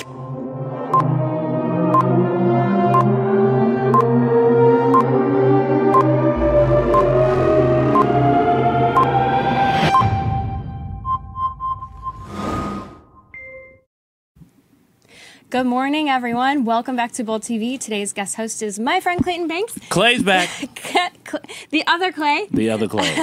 Good morning, everyone. Welcome back to Bold TV. Today's guest host is my friend Clayton Banks. Clay's back. The other Clay. The other Clay.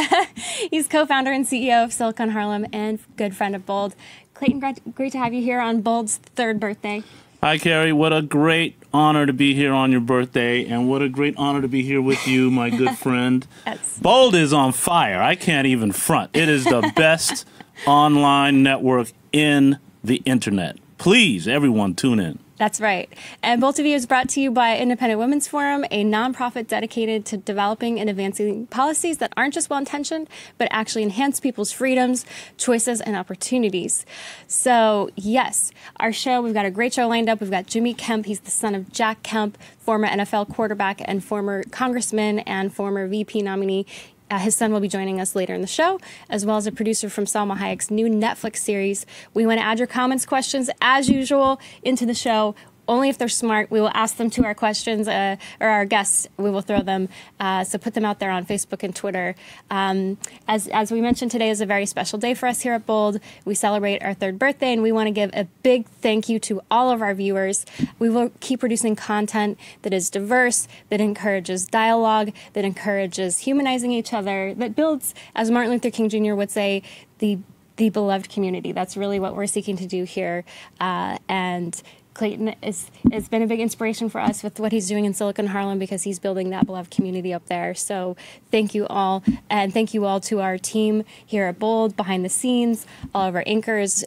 He's co-founder and CEO of Silicon Harlem and good friend of Bold. Clayton, great to have you here on Bold's third birthday. Hi, Carrie. What a great honor to be here on your birthday, and what a great honor to be here with you, my good friend. Yes. Bold is on fire. I can't even front. It is the best online network in the internet. Please, everyone, tune in. That's right. And Bold TV is brought to you by Independent Women's Forum, a nonprofit dedicated to developing and advancing policies that aren't just well-intentioned, but actually enhance people's freedoms, choices, and opportunities. So, yes, our show, we've got a great show lined up. We've got Jimmy Kemp. He's the son of Jack Kemp, former NFL quarterback and former congressman and former VP nominee. His son will be joining us later in the show, as well as a producer from Salma Hayek's new Netflix series. We want to add your comments, questions, as usual, into the show. Only if they're smart. We will ask them to our questions, or our guests. We will throw them. So put them out there on Facebook and Twitter. As we mentioned, today is a very special day for us here at Bold. We celebrate our third birthday, and we want to give a big thank you to all of our viewers. We will keep producing content that is diverse, that encourages dialogue, that encourages humanizing each other, that builds, as Martin Luther King Jr. would say, the beloved community. That's really what we're seeking to do here. And Clayton has been a big inspiration for us with what he's doing in Silicon Harlem, because he's building that beloved community up there. So thank you all, and thank you all to our team here at Bold, behind the scenes, all of our anchors.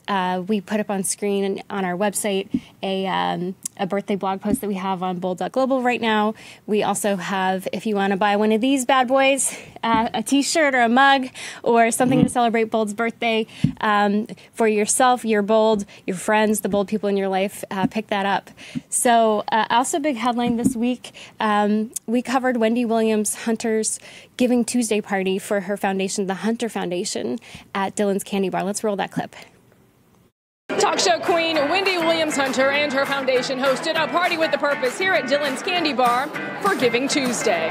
We put up on screen and on our website a birthday blog post that we have on bold.global right now. We also have, if you want to buy one of these bad boys, a t-shirt or a mug or something to celebrate Bold's birthday for yourself, your Bold, your friends, the Bold people in your life, pick that up. So also big headline this week, we covered Wendy Williams Hunter's Giving Tuesday party for her foundation, the Hunter Foundation, at Dylan's Candy Bar. Let's roll that clip. Talk show queen Wendy Williams Hunter and her foundation hosted a party with a purpose here at Dylan's Candy Bar for Giving Tuesday.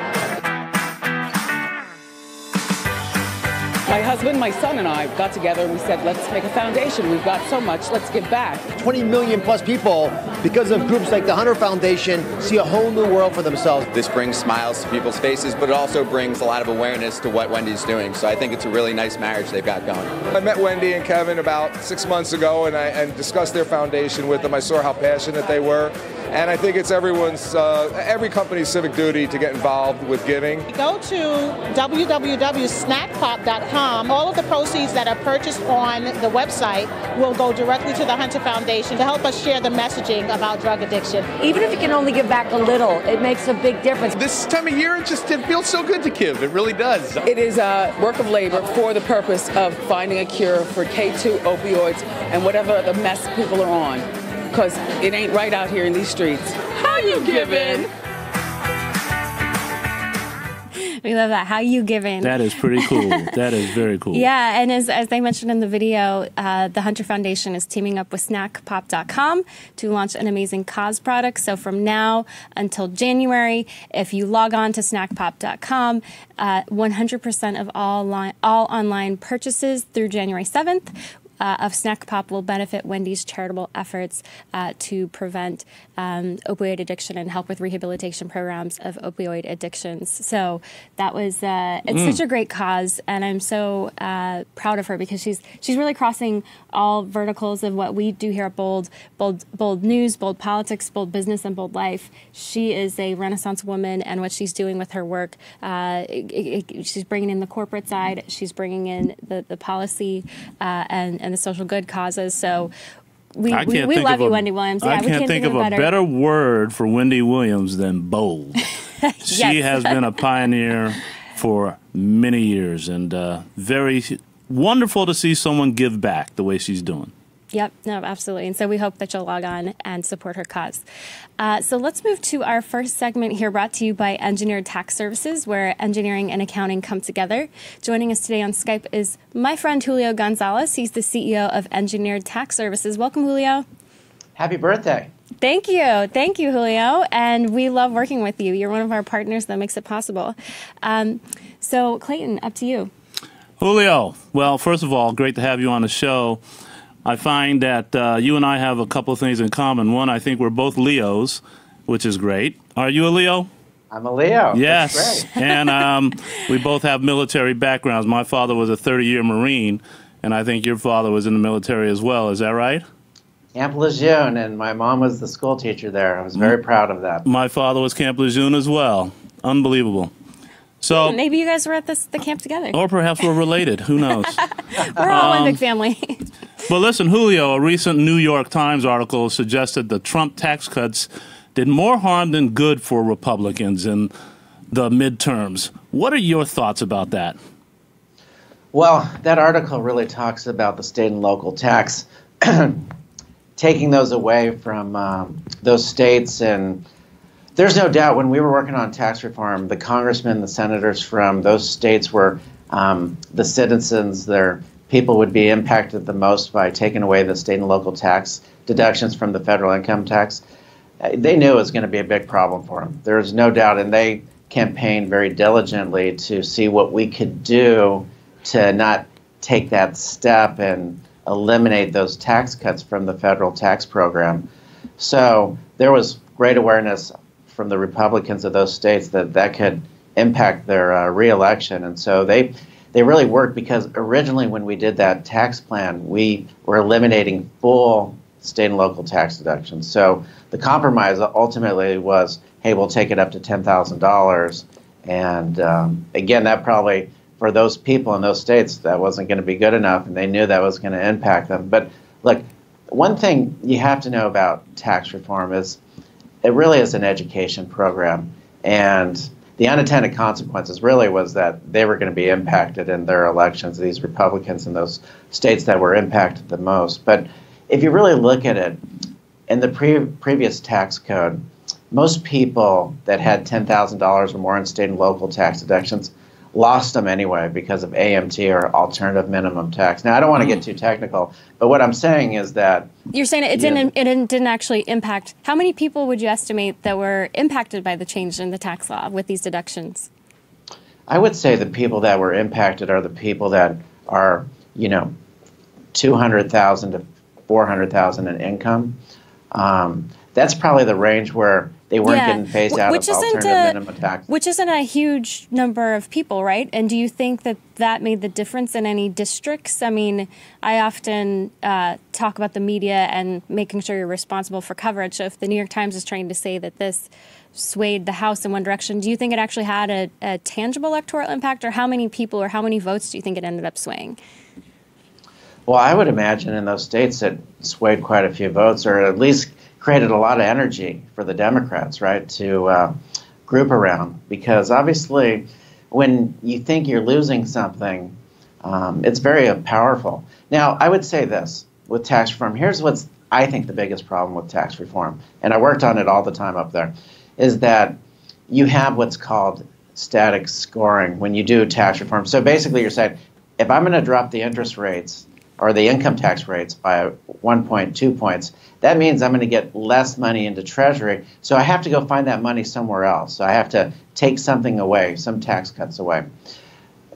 My husband, my son, and I got together and we said, let's make a foundation. We've got so much, let's give back. 20 million plus people, because of groups like the Hunter Foundation, see a whole new world for themselves. This brings smiles to people's faces, but it also brings a lot of awareness to what Wendy's doing. So I think it's a really nice marriage they've got going. I met Wendy and Kevin about 6 months ago and discussed their foundation with them. I saw how passionate they were. And I think it's every company's civic duty to get involved with giving. Go to www.snackpop.com. All of the proceeds that are purchased on the website will go directly to the Hunter Foundation to help us share the messaging about drug addiction. Even if you can only give back a little, it makes a big difference. This time of year, it feels so good to give. It really does. It is a work of labor for the purpose of finding a cure for K2 opioids and whatever the mess people are on. Because it ain't right out here in these streets. How you giving? We love that. How you giving? That is pretty cool. That is very cool. Yeah, and as they mentioned in the video, the Hunter Foundation is teaming up with snackpop.com to launch an amazing cause product. So from now until January, if you log on to snackpop.com, 100% of all online purchases through January 7th of Snack Pop will benefit Wendy's charitable efforts to prevent opioid addiction and help with rehabilitation programs of opioid addictions. So that was it's such a great cause, and I'm so proud of her, because she's really crossing all verticals of what we do here at Bold News, Bold Politics, Bold Business, and Bold Life. She is a Renaissance woman, and what she's doing with her work, she's bringing in the corporate side, she's bringing in the policy and the social good causes. So we love you, Wendy Williams. I can't think of a better word for Wendy Williams than bold. She has been a pioneer for many years, and very wonderful to see someone give back the way she's doing. Yep, no, absolutely. And so we hope that you'll log on and support her cause. So let's move to our first segment here, brought to you by Engineered Tax Services, where engineering and accounting come together. Joining us today on Skype is my friend Julio Gonzalez. He's the CEO of Engineered Tax Services. Welcome, Julio. Happy birthday. Thank you. Thank you, Julio. And we love working with you. You're one of our partners that makes it possible. So, Clayton, up to you. Julio, well, first of all, great to have you on the show. I find that you and I have a couple of things in common. One, I think we're both Leos, which is great. Are you a Leo? I'm a Leo. Yes. That's great. And we both have military backgrounds. My father was a 30-year Marine, and I think your father was in the military as well. Is that right? Camp Lejeune, and my mom was the school teacher there. I was very proud of that. My father was Camp Lejeune as well. Unbelievable. So maybe you guys were at the camp together. Or perhaps we're related. Who knows? We're all one big family. But listen, Julio, a recent New York Times article suggested the Trump tax cuts did more harm than good for Republicans in the midterms. What are your thoughts about that? Well, that article really talks about the state and local tax, taking those away from those states. And there's no doubt when we were working on tax reform, the congressmen, the senators from those states were the citizens, their people would be impacted the most by taking away the state and local tax deductions from the federal income tax. They knew it was going to be a big problem for them. There was no doubt, and they campaigned very diligently to see what we could do to not take that step and eliminate those tax cuts from the federal tax program. So there was great awareness from the Republicans of those states that that could impact their reelection. And so they really worked, because originally when we did that tax plan, we were eliminating full state and local tax deductions. So the compromise ultimately was, hey, we'll take it up to $10,000. And again, that probably, for those people in those states, that wasn't going to be good enough, and they knew that was going to impact them. But look, one thing you have to know about tax reform is it really is an education program. And the unintended consequences really was that they were going to be impacted in their elections, these Republicans in those states that were impacted the most. But if you really look at it, in the previous tax code, most people that had $10,000 or more in state and local tax deductions lost them anyway because of AMT, or alternative minimum tax. Now, I don't want to get too technical, but what I'm saying is that... You're saying it didn't actually impact... How many people would you estimate that were impacted by the change in the tax law with these deductions? I would say the people that were impacted are the people that are, you know, $200,000 to $400,000 in income. That's probably the range where they weren't getting phased out of alternative minimum tax. Which isn't a huge number of people, right? And do you think that that made the difference in any districts? I mean, I often talk about the media and making sure you're responsible for coverage. So if the New York Times is trying to say that this swayed the House in one direction, do you think it actually had a tangible electoral impact? Or how many people or how many votes do you think it ended up swaying? Well, I would imagine in those states it swayed quite a few votes, or at least created a lot of energy for the Democrats, right, to group around. Because obviously, when you think you're losing something, it's very powerful. Now, I would say this with tax reform. Here's what's, I think, the biggest problem with tax reform, and I worked on it all the time up there, is that you have what's called static scoring when you do tax reform. So basically, you're saying, if I'm going to drop the interest rates or the income tax rates by 1.2 points, that means I'm going to get less money into Treasury. So I have to go find that money somewhere else. So I have to take something away, some tax cuts away.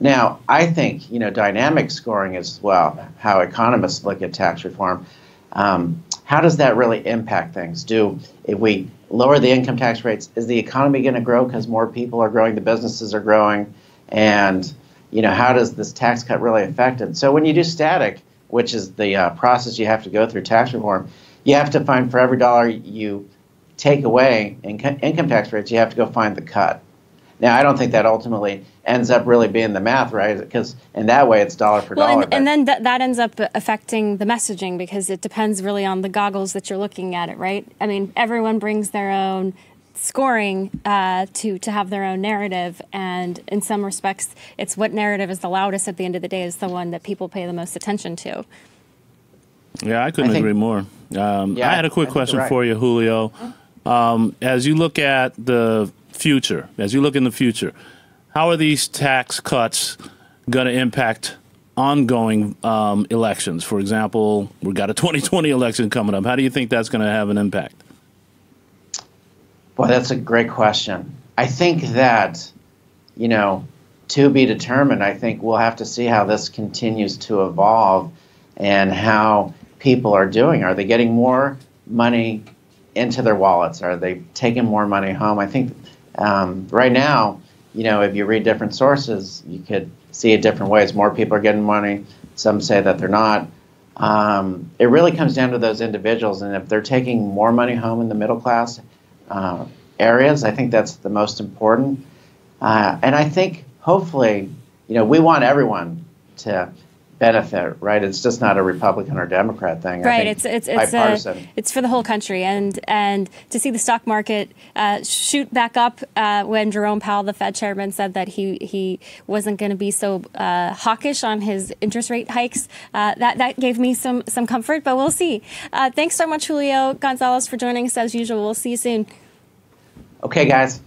Now, I think, you know, dynamic scoring as well, how economists look at tax reform. How does that really impact things? If we lower the income tax rates, is the economy going to grow because more people are growing, the businesses are growing? And, you know, how does this tax cut really affect it? So when you do static, which is the process you have to go through tax reform, you have to find, for every dollar you take away in income tax rates, you have to go find the cut. Now, I don't think that ultimately ends up really being the math, right? Because in that way, it's dollar for dollar. And then that ends up affecting the messaging, because it depends really on the goggles that you're looking at it, right? I mean, everyone brings their own scoring to have their own narrative, and in some respects, it's what narrative is the loudest at the end of the day is the one that people pay the most attention to. Yeah, I couldn't agree more. I had a quick question for you, Julio. As you look at the future, how are these tax cuts going to impact ongoing elections? For example, we've got a 2020 election coming up. How do you think that's going to have an impact? Boy, that's a great question. I think that, to be determined, I think we'll have to see how this continues to evolve and how people are doing. Are they getting more money into their wallets? Are they taking more money home? I think right now, if you read different sources, you could see it different ways. More people are getting money. Some say that they're not. It really comes down to those individuals, and if they're taking more money home in the middle class areas, I think that's the most important. And I think hopefully, we want everyone to benefit, right? It's just not a Republican or Democrat thing. Right. I think it's for the whole country, and to see the stock market shoot back up when Jerome Powell, the Fed chairman, said that he wasn't going to be so hawkish on his interest rate hikes. That gave me some comfort, but we'll see. Thanks so much, Julio Gonzalez, for joining us as usual. We'll see you soon. Okay, guys.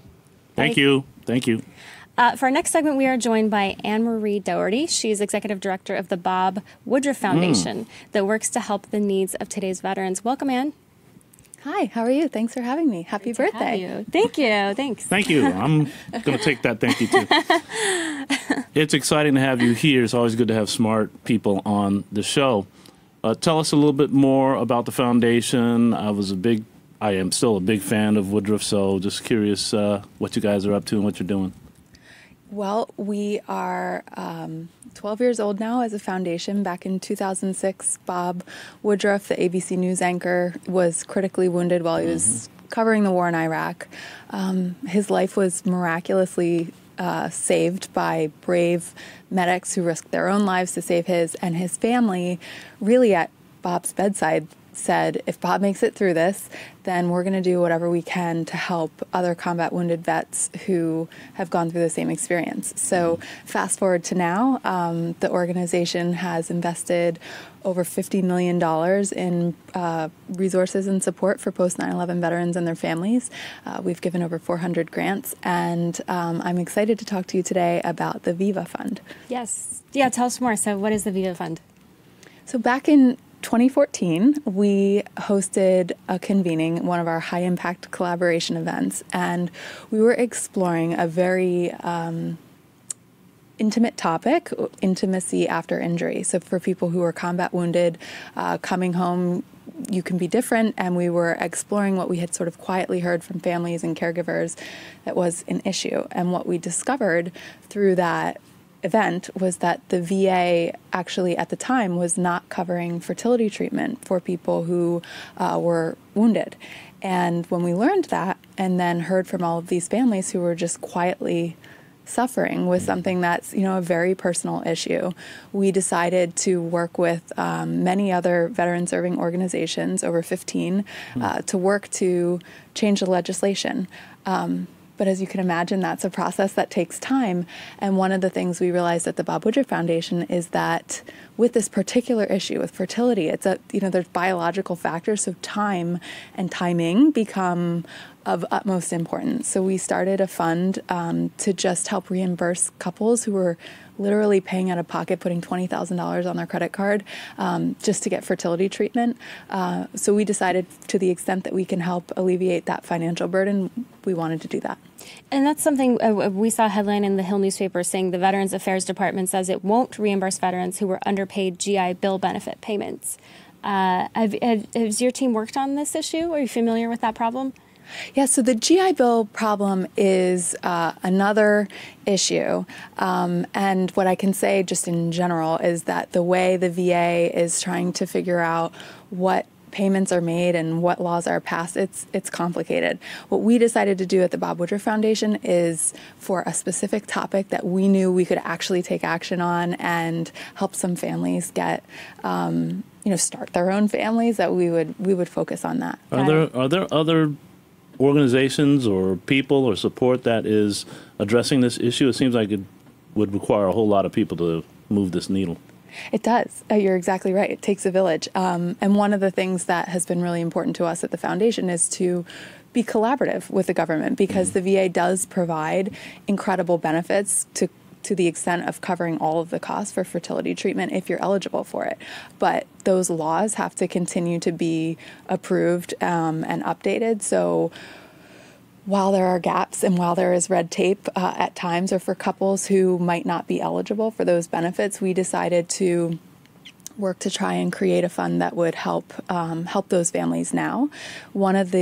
Thank you. Thank you. For our next segment, we are joined by Anne-Marie Dougherty. She's executive director of the Bob Woodruff Foundation that works to help the needs of today's veterans. Welcome, Anne. Hi, how are you? Thanks for having me. Happy birthday. Thank you. Thanks. Thank you. I'm going to take that thank you, too. It's exciting to have you here. It's always good to have smart people on the show. Tell us a little bit more about the foundation. I am still a big fan of Woodruff, so just curious what you guys are up to and what you're doing. Well, we are 12 years old now as a foundation. Back in 2006, Bob Woodruff, the ABC News anchor, was critically wounded while he was covering the war in Iraq. His life was miraculously saved by brave medics who risked their own lives to save his, and his family really at Bob's bedside said, if Bob makes it through this, then we're going to do whatever we can to help other combat wounded vets who have gone through the same experience. So fast forward to now, the organization has invested over $50 million in resources and support for post 9/11 veterans and their families. We've given over 400 grants, and I'm excited to talk to you today about the Viva Fund. Yes. Yeah, tell us more. So what is the Viva Fund? So back in 2014, we hosted a convening, one of our high-impact collaboration events, and we were exploring a very intimate topic, intimacy after injury. So for people who are combat wounded, coming home, you can be different, and we were exploring what we had sort of quietly heard from families and caregivers that was an issue. And what we discovered through that event was that the VA actually at the time was not covering fertility treatment for people who were wounded. And when we learned that and then heard from all of these families who were just quietly suffering with something that's, a very personal issue, we decided to work with many other veteran serving organizations, over 15, to work to change the legislation. But as you can imagine, that's a process that takes time. And one of the things we realized at the Bob Woodruff Foundation is that with this particular issue with fertility, it's there's biological factors, so time and timing become of utmost importance. So we started a fund to just help reimburse couples who were literally paying out of pocket, putting $20,000 on their credit card just to get fertility treatment. So we decided, to the extent that we can help alleviate that financial burden, we wanted to do that. And that's something we saw a headline in the Hill newspaper saying the Veterans Affairs Department says it won't reimburse veterans who were underpaid GI Bill benefit payments. Has your team worked on this issue? Are you familiar with that problem? Yeah, so the GI Bill problem is another issue. And what I can say just in general is that the way the VA is trying to figure out what payments are made and what laws are passed, it's complicated. What we decided to do at the Bob Woodruff Foundation is for a specific topic that we knew we could actually take action on and help some families get start their own families, that we would focus on that. Are there other organizations or people or support that is addressing this issue? It seems like it would require a whole lot of people to move this needle. It does. You're exactly right. It takes a village. And one of the things that has been really important to us at the foundation is to be collaborative with the government, because the VA does provide incredible benefits to to the extent of covering all of the costs for fertility treatment if you're eligible for it. But those laws have to continue to be approved and updated. So while there are gaps and while there is red tape at times, or for couples who might not be eligible for those benefits, we decided to work to try and create a fund that would help those families now. One of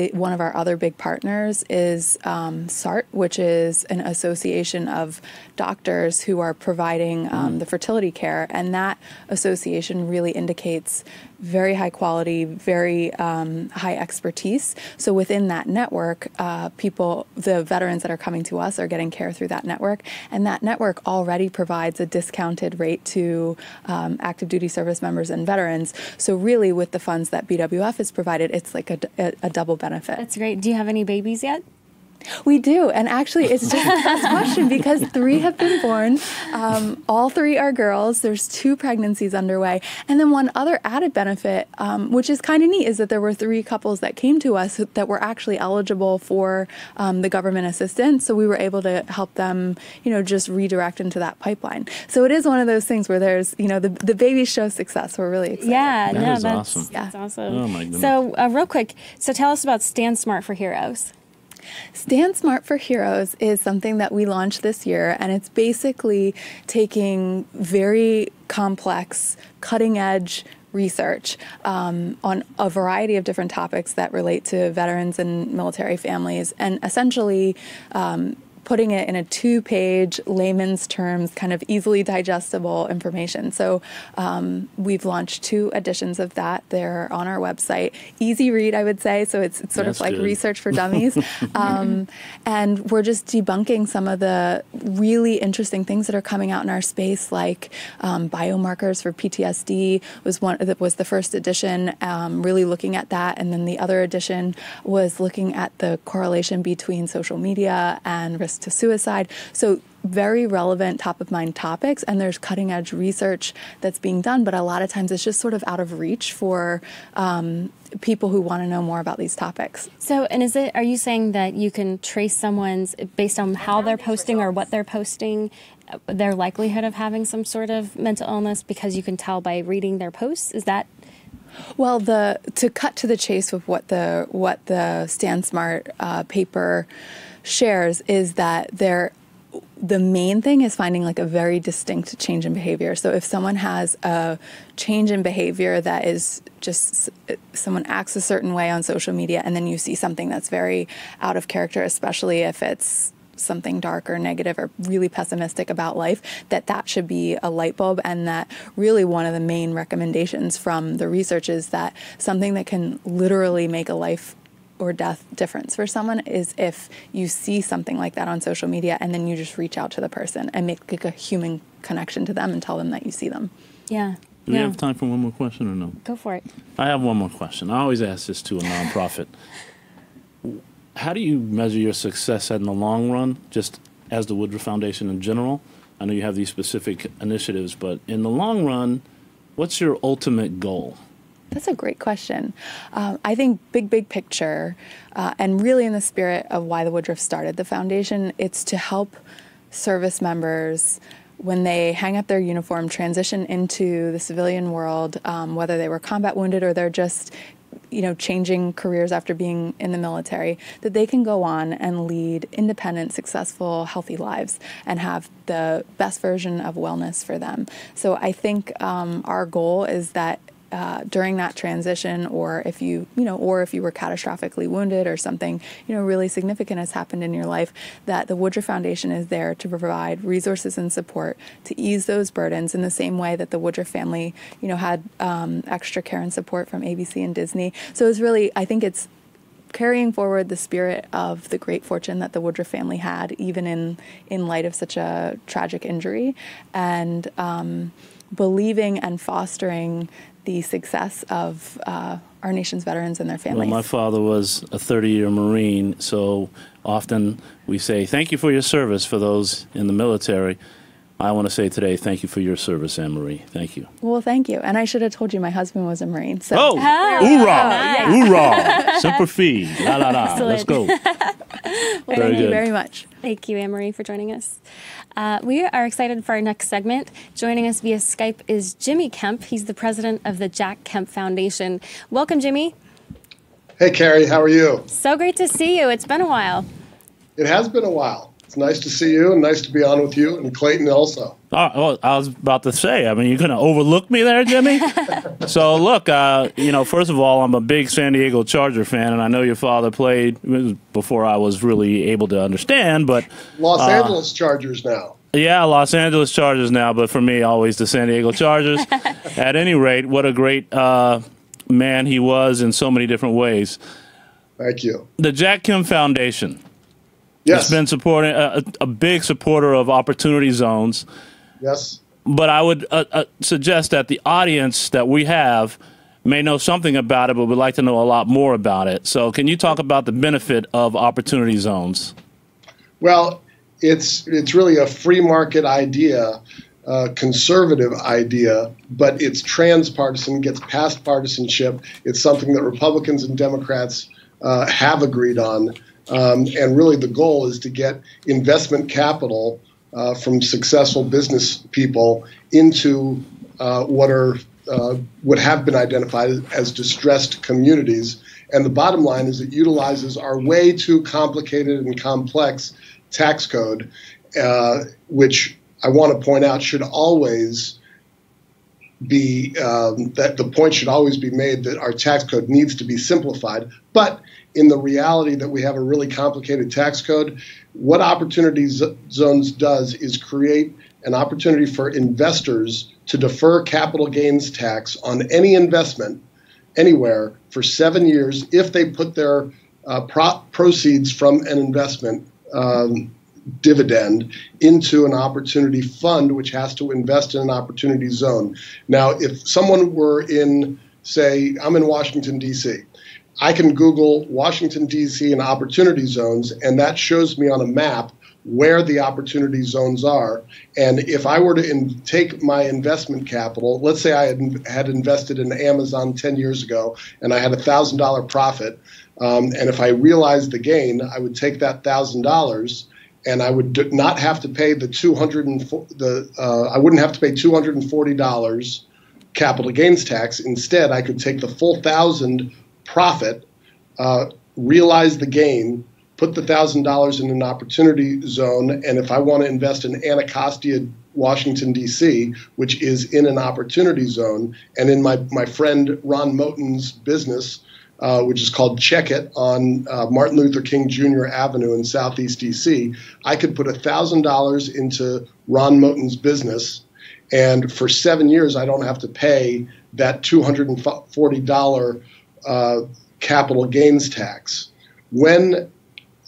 our other big partners is SART, which is an association of doctors who are providing the fertility care, and that association really indicates very high quality, very high expertise. So within that network, the veterans that are coming to us are getting care through that network, and that network already provides a discounted rate to active duty service members and veterans. So really, with the funds that BWF has provided, it's like a double benefit. That's great. Do you have any babies yet? We do, and actually it's just the best question because 3 have been born. All 3 are girls. There's 2 pregnancies underway. And then one other added benefit, which is kind of neat, is that there were 3 couples that came to us that were actually eligible for the government assistance. So we were able to help them, just redirect into that pipeline. So it is one of those things where there's, the babies show success. We're really excited. Yeah, that's awesome. That's awesome. Oh my goodness. So real quick, so tell us about Stand Smart for Heroes. Stand Smart for Heroes is something that we launched this year, and it's basically taking very complex, cutting-edge research on a variety of different topics that relate to veterans and military families, and essentially putting it in a 2-page, layman's terms, kind of easily digestible information. So we've launched 2 editions of that. They're on our website. Easy read, I would say. So it's sort of like research for dummies. And we're just debunking some of the really interesting things that are coming out in our space, like biomarkers for PTSD was the first edition, really looking at that. And then the other edition was looking at the correlation between social media and risk to suicide. So very relevant, top of mind topics, and there's cutting edge research that's being done, but a lot of times it's just sort of out of reach for people who want to know more about these topics. So, and are you saying that you can trace someone's, based on how they're posting or what they're posting, their likelihood of having some sort of mental illness because you can tell by reading their posts? Is that? Well, to cut to the chase with what the Stand Smart paper shares is that the main thing is finding like a very distinct change in behavior. So if someone has a change in behavior that is just someone acts a certain way on social media, and then you see something that's very out of character, especially if it's something dark or negative or really pessimistic about life, that should be a light bulb, and that really one of the main recommendations from the research is that something that can literally make a life or death difference for someone is if you see something like that on social media and then you just reach out to the person and make like a human connection to them and tell them that you see them. Yeah. Do we have time for one more question or no? Go for it. I have one more question. I always ask this to a nonprofit. How do you measure your success in the long run, just as the Woodruff Foundation in general? I know you have these specific initiatives, but in the long run, what's your ultimate goal? That's a great question. I think big picture, and really in the spirit of why the Woodruff started the foundation, it's to help service members, when they hang up their uniform, transition into the civilian world, whether they were combat wounded or they're just changing careers after being in the military, that they can go on and lead independent, successful, healthy lives and have the best version of wellness for them. So I think our goal is that during that transition, or if you were catastrophically wounded or something, really significant has happened in your life, that the Woodruff Foundation is there to provide resources and support to ease those burdens in the same way that the Woodruff family, had extra care and support from ABC and Disney. So it's really, I think it's carrying forward the spirit of the great fortune that the Woodruff family had, even in light of such a tragic injury, and believing and fostering the success of our nation's veterans and their families. Well, my father was a 30-year Marine, so often we say, thank you for your service for those in the military. I want to say today, thank you for your service, Anne-Marie. Thank you. Well, thank you. And I should have told you my husband was a Marine. So. Hoorah! Hoorah! Semper Fi. La, la, la. Let's go. Well, thank you very much. Thank you, Anne-Marie, for joining us. We are excited for our next segment. Joining us via Skype is Jimmy Kemp. He's the president of the Jack Kemp Foundation. Welcome, Jimmy. Hey, Carrie, how are you? So great to see you. It's been a while. It has been a while. It's nice to see you and nice to be on with you and Clayton also. Well, I was about to say, I mean, you're going to overlook me there, Jimmy? So, look, first of all, I'm a big San Diego Charger fan, and I know your father played before I was really able to understand, but... Los Angeles Chargers now. Yeah, Los Angeles Chargers now, but for me, always the San Diego Chargers. At any rate, what a great man he was in so many different ways. Thank you. The Jack Kemp Foundation. Yes. It's been supporting a big supporter of opportunity zones. Yes. But I would suggest that the audience that we have may know something about it, but would like to know a lot more about it. So can you talk about the benefit of opportunity zones? Well, it's really a free market idea, conservative idea, but it's transpartisan, gets past partisanship. It's something that Republicans and Democrats have agreed on. And really the goal is to get investment capital from successful business people into what have been identified as distressed communities. And the bottom line is it utilizes our way too complicated and complex tax code, which I want to point out should always be, that the point should always be made that our tax code needs to be simplified. But in the reality that we have a really complicated tax code, what opportunity zones does is create an opportunity for investors to defer capital gains tax on any investment anywhere for 7 years if they put their proceeds from an investment dividend into an opportunity fund, which has to invest in an opportunity zone. Now, if someone were in, say, I'm in Washington, D.C., I can Google Washington, D.C. and opportunity zones, and that shows me on a map where the opportunity zones are. And if I were to take my investment capital, let's say I had invested in Amazon 10 years ago and I had $1,000 profit, and if I realized the gain, I would take that $1,000 and I would not have to pay I wouldn't have to pay $240 capital gains tax. Instead, I could take the full $1,000 profit, realize the gain, put the $1,000 in an opportunity zone, and if I want to invest in Anacostia, Washington, D.C., which is in an opportunity zone, and in my friend Ron Moten's business, which is called Check It on Martin Luther King Jr. Avenue in Southeast D.C., I could put $1,000 into Ron Moten's business, and for 7 years I don't have to pay that $240 capital gains tax. When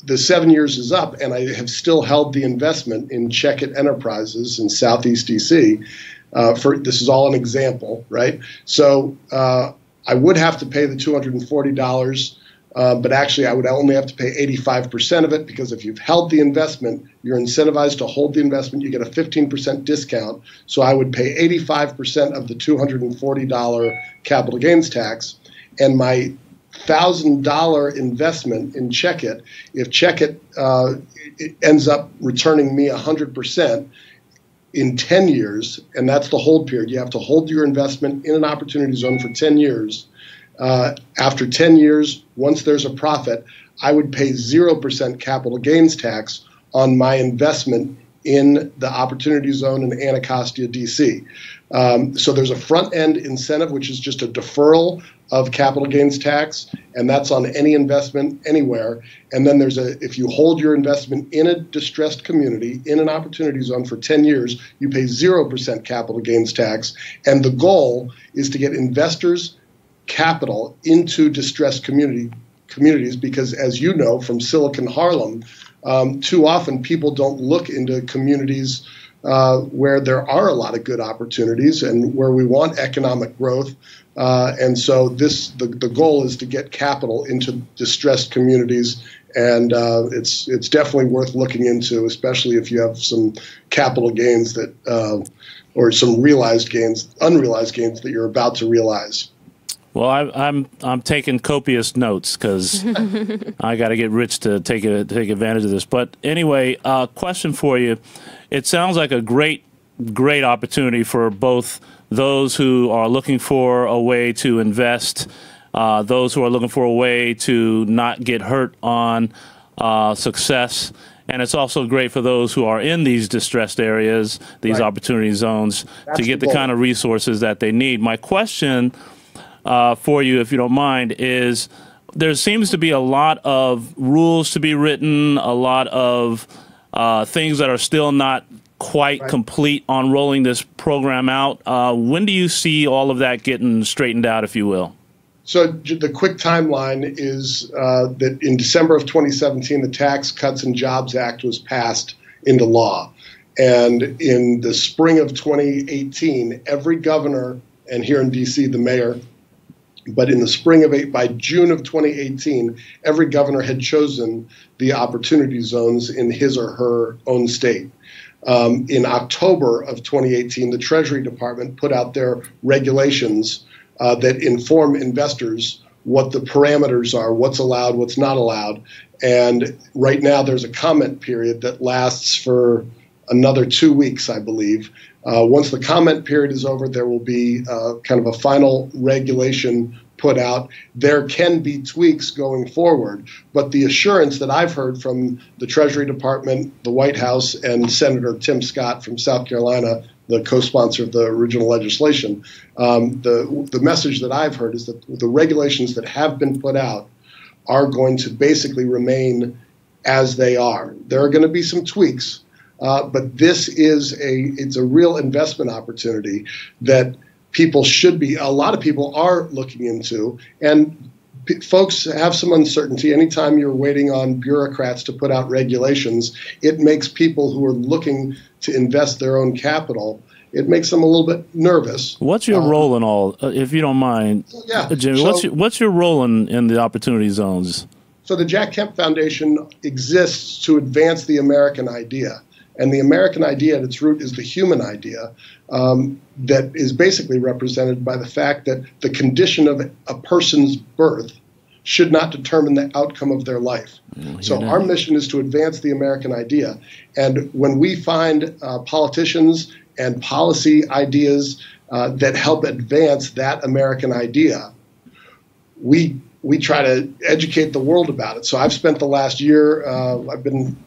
the 7 years is up and I have still held the investment in Check It Enterprises in Southeast DC, this is all an example, right? So I would have to pay the $240, but actually I would only have to pay 85% of it, because if you've held the investment, you're incentivized to hold the investment, you get a 15% discount. So I would pay 85% of the $240 capital gains tax. And my $1,000 investment in Check It, if Check It ends up returning me 100% in 10 years, and that's the hold period, you have to hold your investment in an opportunity zone for 10 years. After 10 years, once there's a profit, I would pay 0% capital gains tax on my investment in the opportunity zone in Anacostia, D.C. So there's a front-end incentive, which is just a deferral of capital gains tax, and that's on any investment anywhere. And then if you hold your investment in a distressed community, in an opportunity zone for 10 years, you pay 0% capital gains tax. And the goal is to get investors' capital into distressed communities, because as you know from Silicon Harlem, too often people don't look into communities where there are a lot of good opportunities and where we want economic growth. And so the goal is to get capital into distressed communities, and it's definitely worth looking into, especially if you have some capital gains or some unrealized gains that you're about to realize. Well, I'm taking copious notes because I got to get rich to take advantage of this. But anyway, question for you: it sounds like a great opportunity for both those who are looking for a way to invest, those who are looking for a way to not get hurt on success. And it's also great for those who are in these distressed areas, these opportunity zones, to get the kind of resources that they need. My question for you, if you don't mind, is there seems to be a lot of rules to be written, a lot of things that are still not quite complete on rolling this program out. When do you see all of that getting straightened out, if you will? So the quick timeline is that in December of 2017, the Tax Cuts and Jobs Act was passed into law. And in the spring of 2018, every governor, and here in D.C., the mayor, but in the spring of by June of 2018, every governor had chosen the opportunity zones in his or her own state. In October of 2018, the Treasury Department put out their regulations that inform investors what the parameters are, what's allowed, what's not allowed. And right now there's a comment period that lasts for another 2 weeks, I believe. Once the comment period is over, there will be kind of a final regulation put out. There can be tweaks going forward, but the assurance that I've heard from the Treasury Department, the White House, and Senator Tim Scott from South Carolina, the co-sponsor of the original legislation, the message that I've heard is that the regulations that have been put out are going to basically remain as they are. There are going to be some tweaks, but this is it's a real investment opportunity that people should be, a lot of people are looking into, and folks have some uncertainty. Anytime you're waiting on bureaucrats to put out regulations, it makes people who are looking to invest their own capital, it makes them a little bit nervous. What's your role in all, if you don't mind, Jimmy, what's your role in the opportunity zones? So the Jack Kemp Foundation exists to advance the American idea. And the American idea at its root is the human idea that is basically represented by the fact that the condition of a person's birth should not determine the outcome of their life. So our mission is to advance the American idea. And when we find politicians and policy ideas that help advance that American idea, we try to educate the world about it. So I've spent the last year, I've been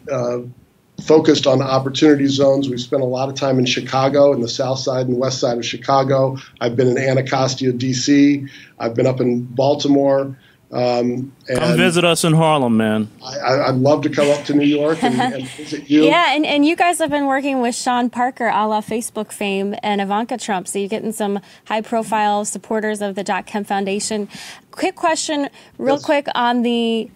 focused on opportunity zones. We've spent a lot of time in Chicago, in the south side and west side of Chicago. I've been in Anacostia, D.C. I've been up in Baltimore. Come visit us in Harlem, man. I'd love to come up to New York and visit you. Yeah, and you guys have been working with Sean Parker, a la Facebook fame, and Ivanka Trump, so you're getting some high-profile supporters of the Jack Kemp Foundation. Quick question, real quick, on the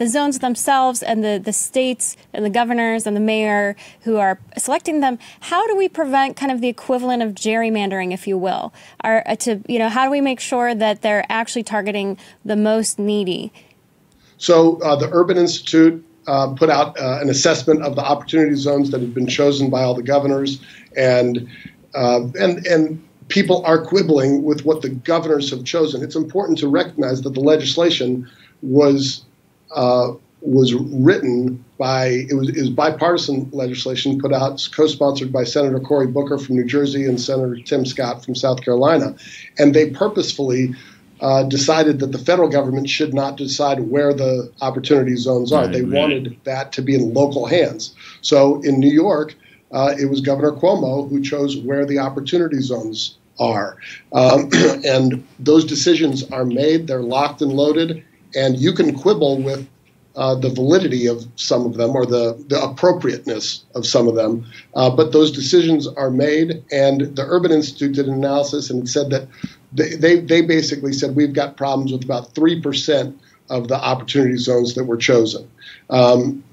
zones themselves and the states and the governors and the mayor who are selecting them. How do we prevent kind of the equivalent of gerrymandering, if you will? How do we make sure that they're actually targeting the most needy? So the Urban Institute put out an assessment of the opportunity zones that had been chosen by all the governors, and people are quibbling with what the governors have chosen. It's important to recognize that the legislation was written by, it was bipartisan legislation put out, co-sponsored by Senator Cory Booker from New Jersey and Senator Tim Scott from South Carolina. And they purposefully decided that the federal government should not decide where the opportunity zones are. They wanted that to be in local hands. So in New York, it was Governor Cuomo who chose where the opportunity zones are. And those decisions are made, they're locked and loaded, and you can quibble with the validity of some of them or the appropriateness of some of them. But those decisions are made, and the Urban Institute did an analysis and it said that they basically said we've got problems with about 3% of the opportunity zones that were chosen.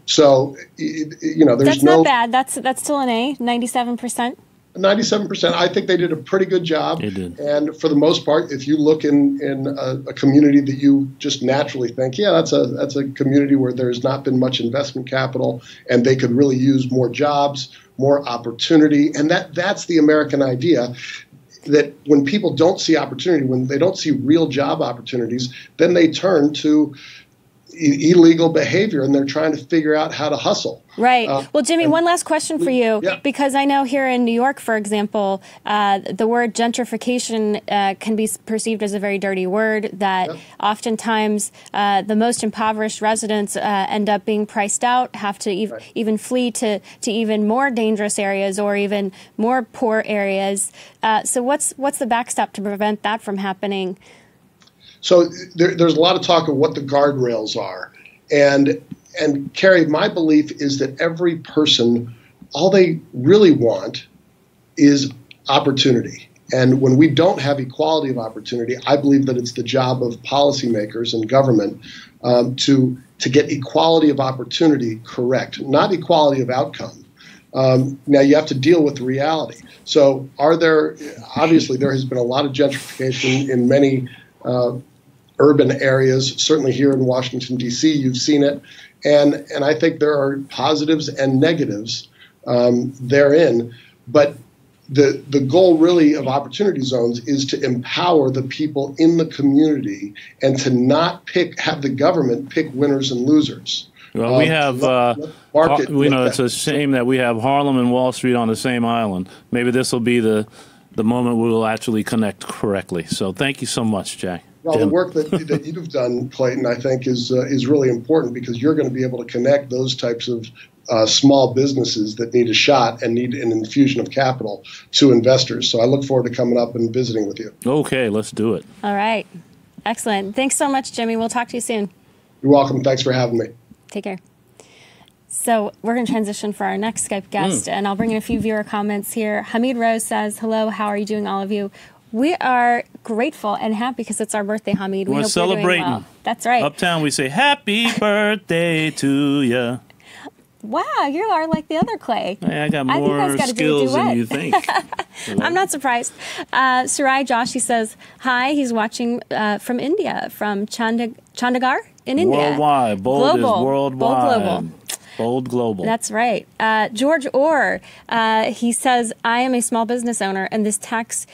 So, there's that's not bad. That's still an A, 97%. 97%. I think they did a pretty good job. They did. And for the most part, if you look in a community that you just naturally think, yeah, that's a community where there's not been much investment capital and they could really use more jobs, more opportunity. And that's the American idea. that when people don't see opportunity, when they don't see real job opportunities, then they turn to illegal behavior, and they're trying to figure out how to hustle. Right. Well, Jimmy, one last question for you, because I know here in New York, for example, the word gentrification can be perceived as a very dirty word, that oftentimes the most impoverished residents end up being priced out, have to even flee to even more dangerous areas or even more poor areas. So what's the backstop to prevent that from happening? So there's a lot of talk of what the guardrails are. And Carrie, my belief is that every person, all they really want is opportunity. And when we don't have equality of opportunity, I believe that it's the job of policymakers and government to get equality of opportunity correct, not equality of outcome. Now, you have to deal with the reality. So obviously there has been a lot of gentrification in many urban areas, certainly here in Washington, D.C., you've seen it. And I think there are positives and negatives therein. But the goal really of opportunity zones is to empower the people in the community and to not have the government pick winners and losers. Well, we have, it's a shame that we have Harlem and Wall Street on the same island. Maybe this will be the moment we will actually connect correctly. So thank you so much, Jack. Well, the work that you've done, Clayton, I think is really important, because you're going to be able to connect those types of small businesses that need a shot and need an infusion of capital to investors. So I look forward to coming up and visiting with you. Okay, let's do it. All right. Excellent. Thanks so much, Jimmy. We'll talk to you soon. You're welcome. Thanks for having me. Take care. So we're going to transition for our next Skype guest, and I'll bring in a few viewer comments here. Hamid Rose says, hello, how are you doing, all of you? We are grateful and happy because it's our birthday, Hamid. We're celebrating. Well. That's right. Uptown, we say, happy birthday to you. Wow, you are like the other Clay. Hey, I got more skills than you think. I'm not surprised. Sarai Joshi says, hi, he's watching from India, from Chandigarh in India. Worldwide. Bold is worldwide. Bold global. Bold global. That's right. George Orr, he says, I am a small business owner, and this tax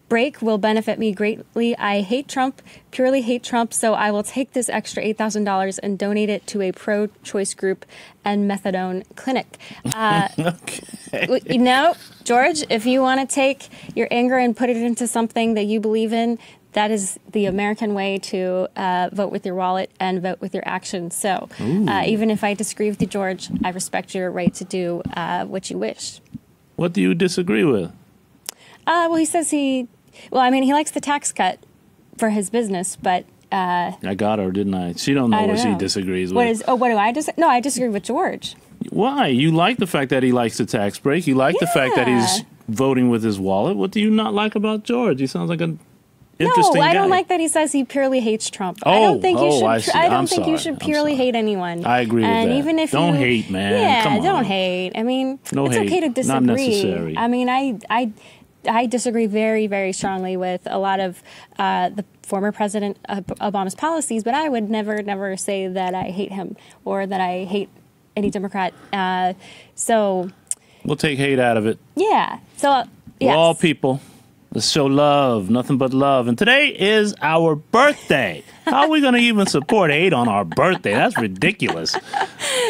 break will benefit me greatly. I hate Trump, purely hate Trump, so I will take this extra $8,000 and donate it to a pro-choice group and methadone clinic. Okay. You know, George, if you want to take your anger and put it into something that you believe in, that is the American way to vote with your wallet and vote with your actions. So even if I disagree with you, George, I respect your right to do what you wish. What do you disagree with? Well, he says he likes the tax cut for his business, but I got her, didn't I? She don't know what she disagrees with. What do I disagree? No, I disagree with George. Why? You like the fact that he likes the tax break. You like the fact that he's voting with his wallet. What do you not like about George? He sounds like an interesting guy. No, I don't like that he says he purely hates Trump. I don't think you should purely hate anyone. I agree with that. And even if don't hate, man. Yeah, come on. Don't hate. I mean, it's okay to disagree. Not necessary. I mean, I disagree very, very strongly with a lot of the former President Obama's policies, but I would never say that I hate him or that I hate any Democrat. So we'll take hate out of it. Yeah. So yes. We're all people. Let's show love, nothing but love. And today is our birthday. How are we going to even support hate on our birthday? That's ridiculous.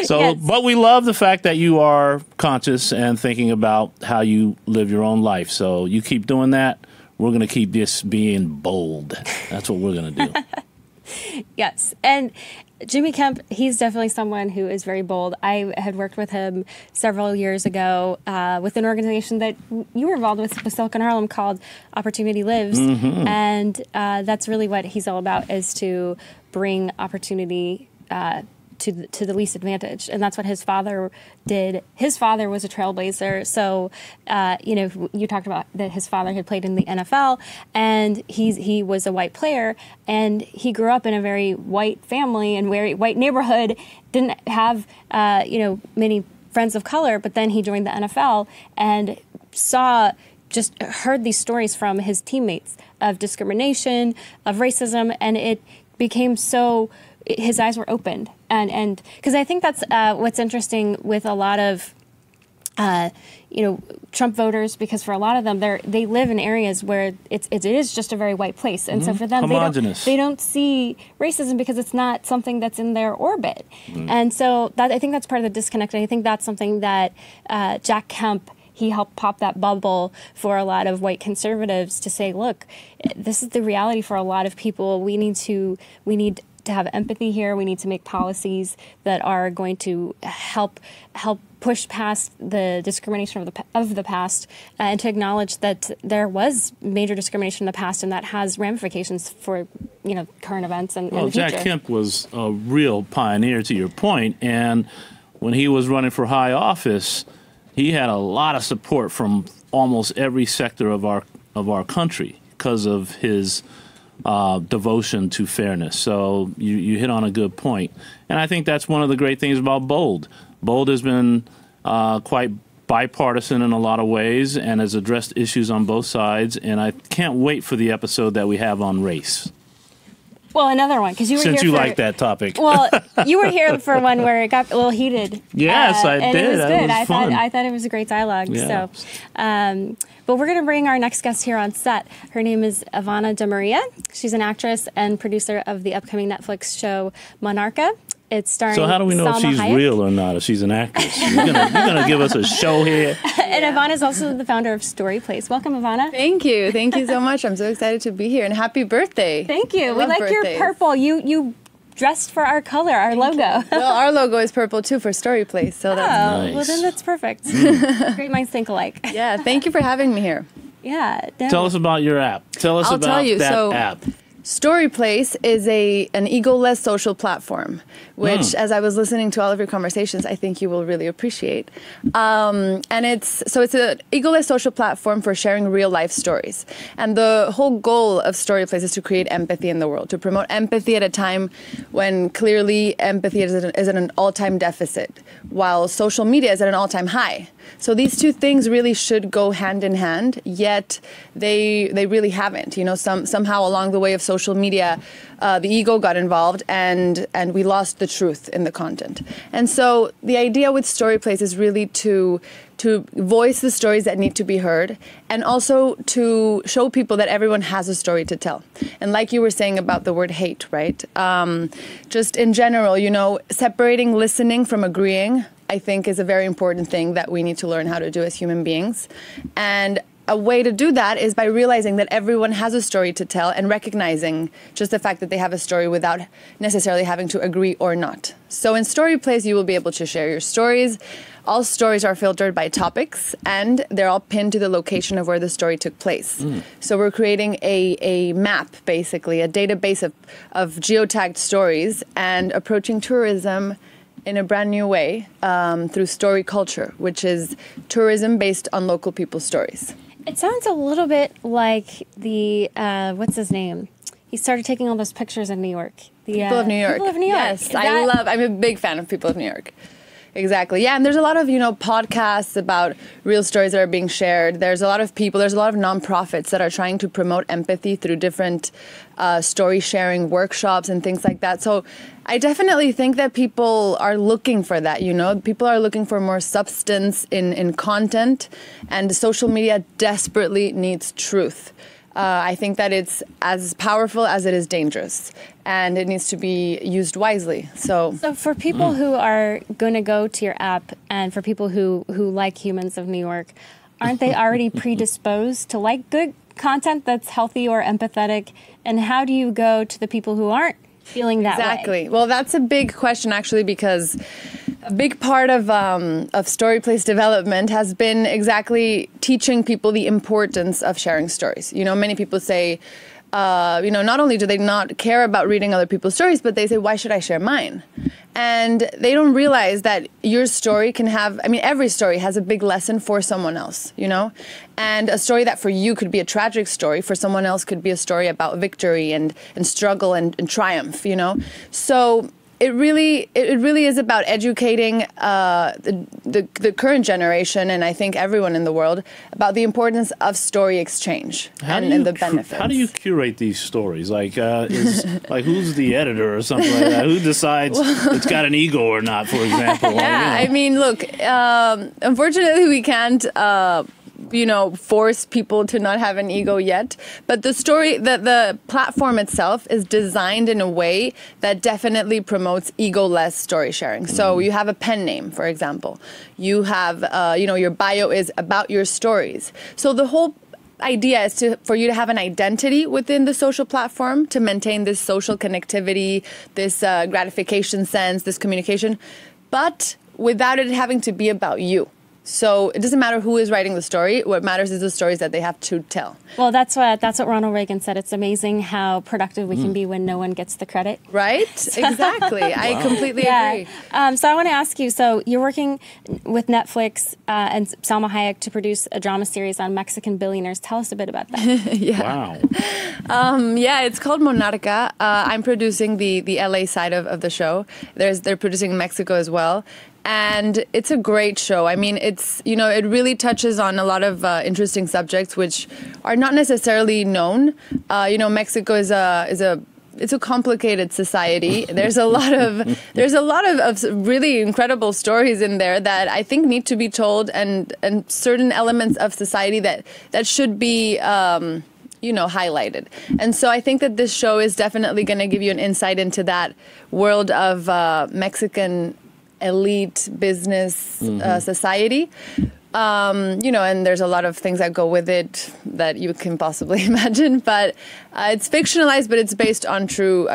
So, but we love the fact that you are conscious and thinking about how you live your own life. So you keep doing that. We're going to keep this being bold. That's what we're going to do. Yes. And Jimmy Kemp, he's definitely someone who is very bold. I had worked with him several years ago with an organization that you were involved with Silicon Harlem called Opportunity Lives. Mm-hmm. And that's really what he's all about, is to bring opportunity to the least advantaged. And that's what his father did. His father was a trailblazer. So, you talked about that his father had played in the NFL, and he was a white player, and he grew up in a very white family and very white neighborhood, didn't have, many friends of color, but then he joined the NFL and heard these stories from his teammates of discrimination, of racism, and it became his eyes were opened. And because I think that's what's interesting with a lot of Trump voters, because for a lot of them, they live in areas where it is just a very white place, and so for them, they don't see racism because it's not something that's in their orbit, and so I think that's part of the disconnect, and I think that's something that Jack Kemp. He helped pop that bubble for a lot of white conservatives to say, look, this is the reality for a lot of people. We need to have empathy here. We need to make policies that are going to help push past the discrimination of the past, and to acknowledge that there was major discrimination in the past, and that has ramifications for current events and the future. Jack Kemp was a real pioneer, to your point, and when he was running for high office, he had a lot of support from almost every sector of our country because of his devotion to fairness. So you hit on a good point. And I think that's one of the great things about Bold. Bold has been quite bipartisan in a lot of ways and has addressed issues on both sides. And I can't wait for the episode that we have on race. Well, another one, because you were Since here you for, like that topic. Well, you were here for one where it got a little heated. Yes, I and did. It was good. It was fun. I thought it was a great dialogue. Yeah. So, but we're going to bring our next guest here on set. Her name is Ivana de Maria. She's an actress and producer of the upcoming Netflix show Monarca. It's starring So how do we know Salma if she's Hayek. real or not, if she's an actress? You're gonna give us a show here? And Ivana is also the founder of StoryPlace. Welcome, Ivana. Thank you. Thank you so much. I'm so excited to be here, and happy birthday. Thank you. I We love like birthdays. your purple. You dressed for our color, our logo. Well, our logo is purple too for StoryPlace, so that's Nice. Well, then that's perfect. Great minds think alike. Yeah, thank you for having me here. Yeah. No. Tell us about your app. Tell us I'll about tell you, that so- app. StoryPlace is an ego-less social platform, which, as I was listening to all of your conversations, I think you will really appreciate. And it's an ego-less social platform for sharing real-life stories. And the whole goal of StoryPlace is to create empathy in the world, to promote empathy at a time when clearly empathy is at an all-time deficit, while social media is at an all-time high. So these two things really should go hand in hand, yet they really haven't. Somehow along the way of social media, the ego got involved and we lost the truth in the content. And so the idea with StoryPlace is really to voice the stories that need to be heard, and also to show people that everyone has a story to tell. And like you were saying about the word hate, right? Just in general, separating listening from agreeing, I think, is a very important thing that we need to learn how to do as human beings. And a way to do that is by realizing that everyone has a story to tell and recognizing just the fact that they have a story without necessarily having to agree or not. So in StoryPlace, you will be able to share your stories. All stories are filtered by topics, and they're all pinned to the location of where the story took place. So we're creating a map, basically, a database of geotagged stories, and approaching tourism in a brand new way through story culture, which is tourism based on local people's stories. It sounds a little bit like the, what's his name? He started taking all those pictures in New York. People of New York. People of New York. Yes, I'm a big fan of People of New York. Exactly. Yeah, and there's a lot of, podcasts about real stories that are being shared. There's a lot of nonprofits that are trying to promote empathy through different story sharing workshops and things like that. So I definitely think that people are looking for that, People are looking for more substance in content, and social media desperately needs truth. I think that it's as powerful as it is dangerous, and it needs to be used wisely. So for people who are going to go to your app, and for people who like Humans of New York, aren't they already predisposed to like good content that's healthy or empathetic? And how do you go to the people who aren't feeling that way? Exactly. Well, that's a big question, actually, because a big part of StoryPlace development has been exactly teaching people the importance of sharing stories. Many people say, not only do they not care about reading other people's stories, but they say, why should I share mine? And they don't realize that your story can have, every story has a big lesson for someone else, And a story that for you could be a tragic story, for someone else could be a story about victory and struggle and triumph, So it really is about educating the current generation, and I think everyone in the world, about the importance of story exchange and the benefits. How do you curate these stories? Like, who's the editor or something like that? Who decides it's got an ego or not, for example? Yeah, I mean, look, unfortunately, we can't force people to not have an ego yet. But the platform itself is designed in a way that definitely promotes ego-less story sharing. So you have a pen name, for example. You have, your bio is about your stories. So the whole idea is for you to have an identity within the social platform, to maintain this social connectivity, this gratification sense, this communication, but without it having to be about you. So it doesn't matter who is writing the story. What matters is the stories that they have to tell. Well, that's what Ronald Reagan said. It's amazing how productive we can be when no one gets the credit. Right? Exactly. Wow. I completely agree. So I want to ask you, so you're working with Netflix and Salma Hayek to produce a drama series on Mexican billionaires. Tell us a bit about that. Wow. It's called Monarca. I'm producing the LA side of the show. They're producing in Mexico as well. And it's a great show. I mean, it really touches on a lot of interesting subjects which are not necessarily known. Mexico is a complicated society. There's a lot of really incredible stories in there that I think need to be told, and certain elements of society that should be highlighted. And so I think that this show is definitely going to give you an insight into that world of Mexican elite business society. And there's a lot of things that go with it that you can possibly imagine, but it's fictionalized, but it's based on true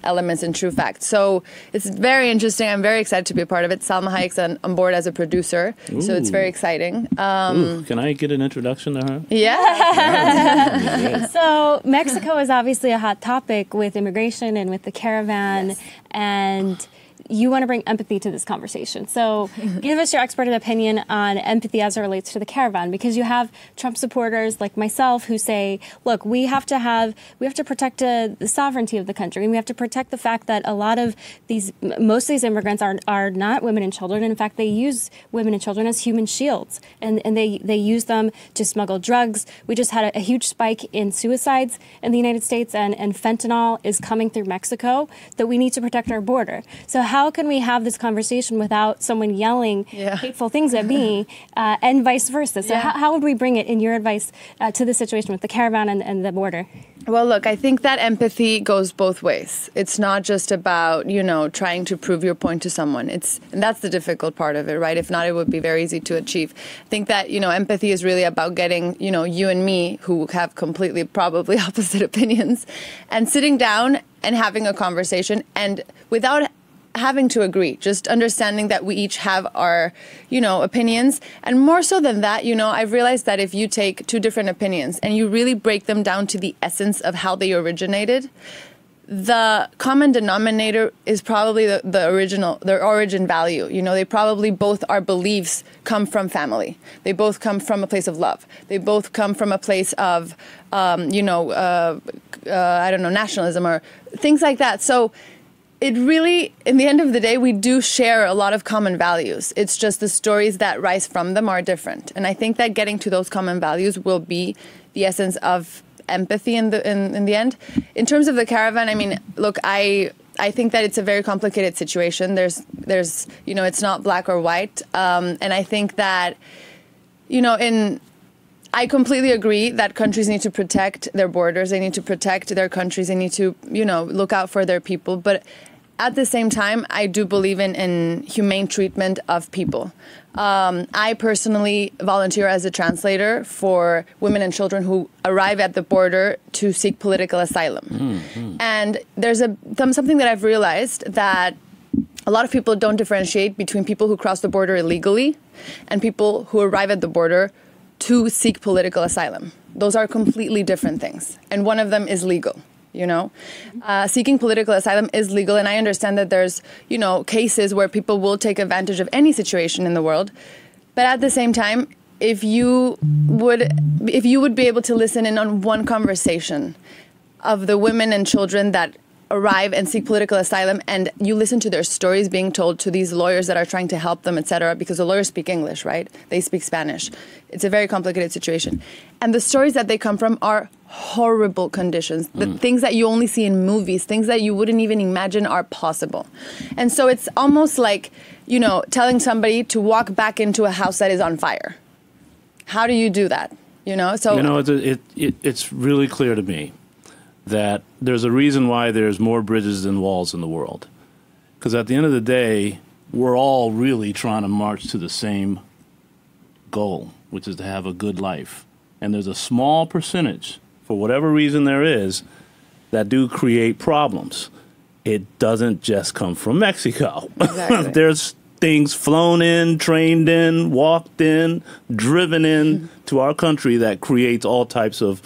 elements and true facts. So it's very interesting. I'm very excited to be a part of it. Salma Hayek's on board as a producer, so it's very exciting. Can I get an introduction to her? Yeah. So Mexico is obviously a hot topic with immigration and with the caravan, and you want to bring empathy to this conversation. So give us your expert opinion on empathy as it relates to the caravan, because you have Trump supporters like myself who say, look, we have to protect the sovereignty of the country, and we have to protect the fact that most of these immigrants are not women and children. In fact, they use women and children as human shields, and they use them to smuggle drugs. We just had a huge spike in suicides in the United States, and fentanyl is coming through Mexico, that we need to protect our border. So how can we have this conversation without someone yelling hateful things at me, and vice versa? So how would we bring it, in your advice, to the situation with the caravan and the border? Well, look, I think that empathy goes both ways. It's not just about, trying to prove your point to someone. And that's the difficult part of it, right? If not, it would be very easy to achieve. I think that, empathy is really about getting, you and me, who have completely probably opposite opinions, and sitting down and having a conversation, and without having to agree, just understanding that we each have our, opinions. And more so than that, I've realized that if you take two different opinions and you really break them down to the essence of how they originated, the common denominator is probably their origin value. They probably both, our beliefs come from family. They both come from a place of love. They both come from a place of, nationalism or things like that. So it really, in the end of the day, we do share a lot of common values. It's just the stories that rise from them are different. And I think that getting to those common values will be the essence of empathy in the end. In terms of the caravan, I mean, look, I think that it's a very complicated situation. There's it's not black or white. And I think that, I completely agree that countries need to protect their borders. They need to protect their countries. They need to, look out for their people. But at the same time, I do believe in humane treatment of people. I personally volunteer as a translator for women and children who arrive at the border to seek political asylum. Mm-hmm. And there's something that I've realized, that a lot of people don't differentiate between people who cross the border illegally and people who arrive at the border to seek political asylum. Those are completely different things. And one of them is legal. Seeking political asylum is legal, and I understand that there's, cases where people will take advantage of any situation in the world. But at the same time, if you would be able to listen in on one conversation of the women and children that arrive and seek political asylum, and you listen to their stories being told to these lawyers that are trying to help them, etc., because the lawyers speak English, right? They speak Spanish. It's a very complicated situation. And the stories that they come from are horrible conditions, the things that you only see in movies, things that you wouldn't even imagine are possible. And so it's almost like, you know, telling somebody to walk back into a house that is on fire. How do you do that? You know, so it's really clear to me that there's a reason why there's more bridges than walls in the world. Because at the end of the day, we're all really trying to march to the same goal, which is to have a good life. And there's a small percentage, for whatever reason there is, that do create problems. It doesn't just come from Mexico. Exactly. There's things flown in, trained in, walked in, driven in to our country that creates all types of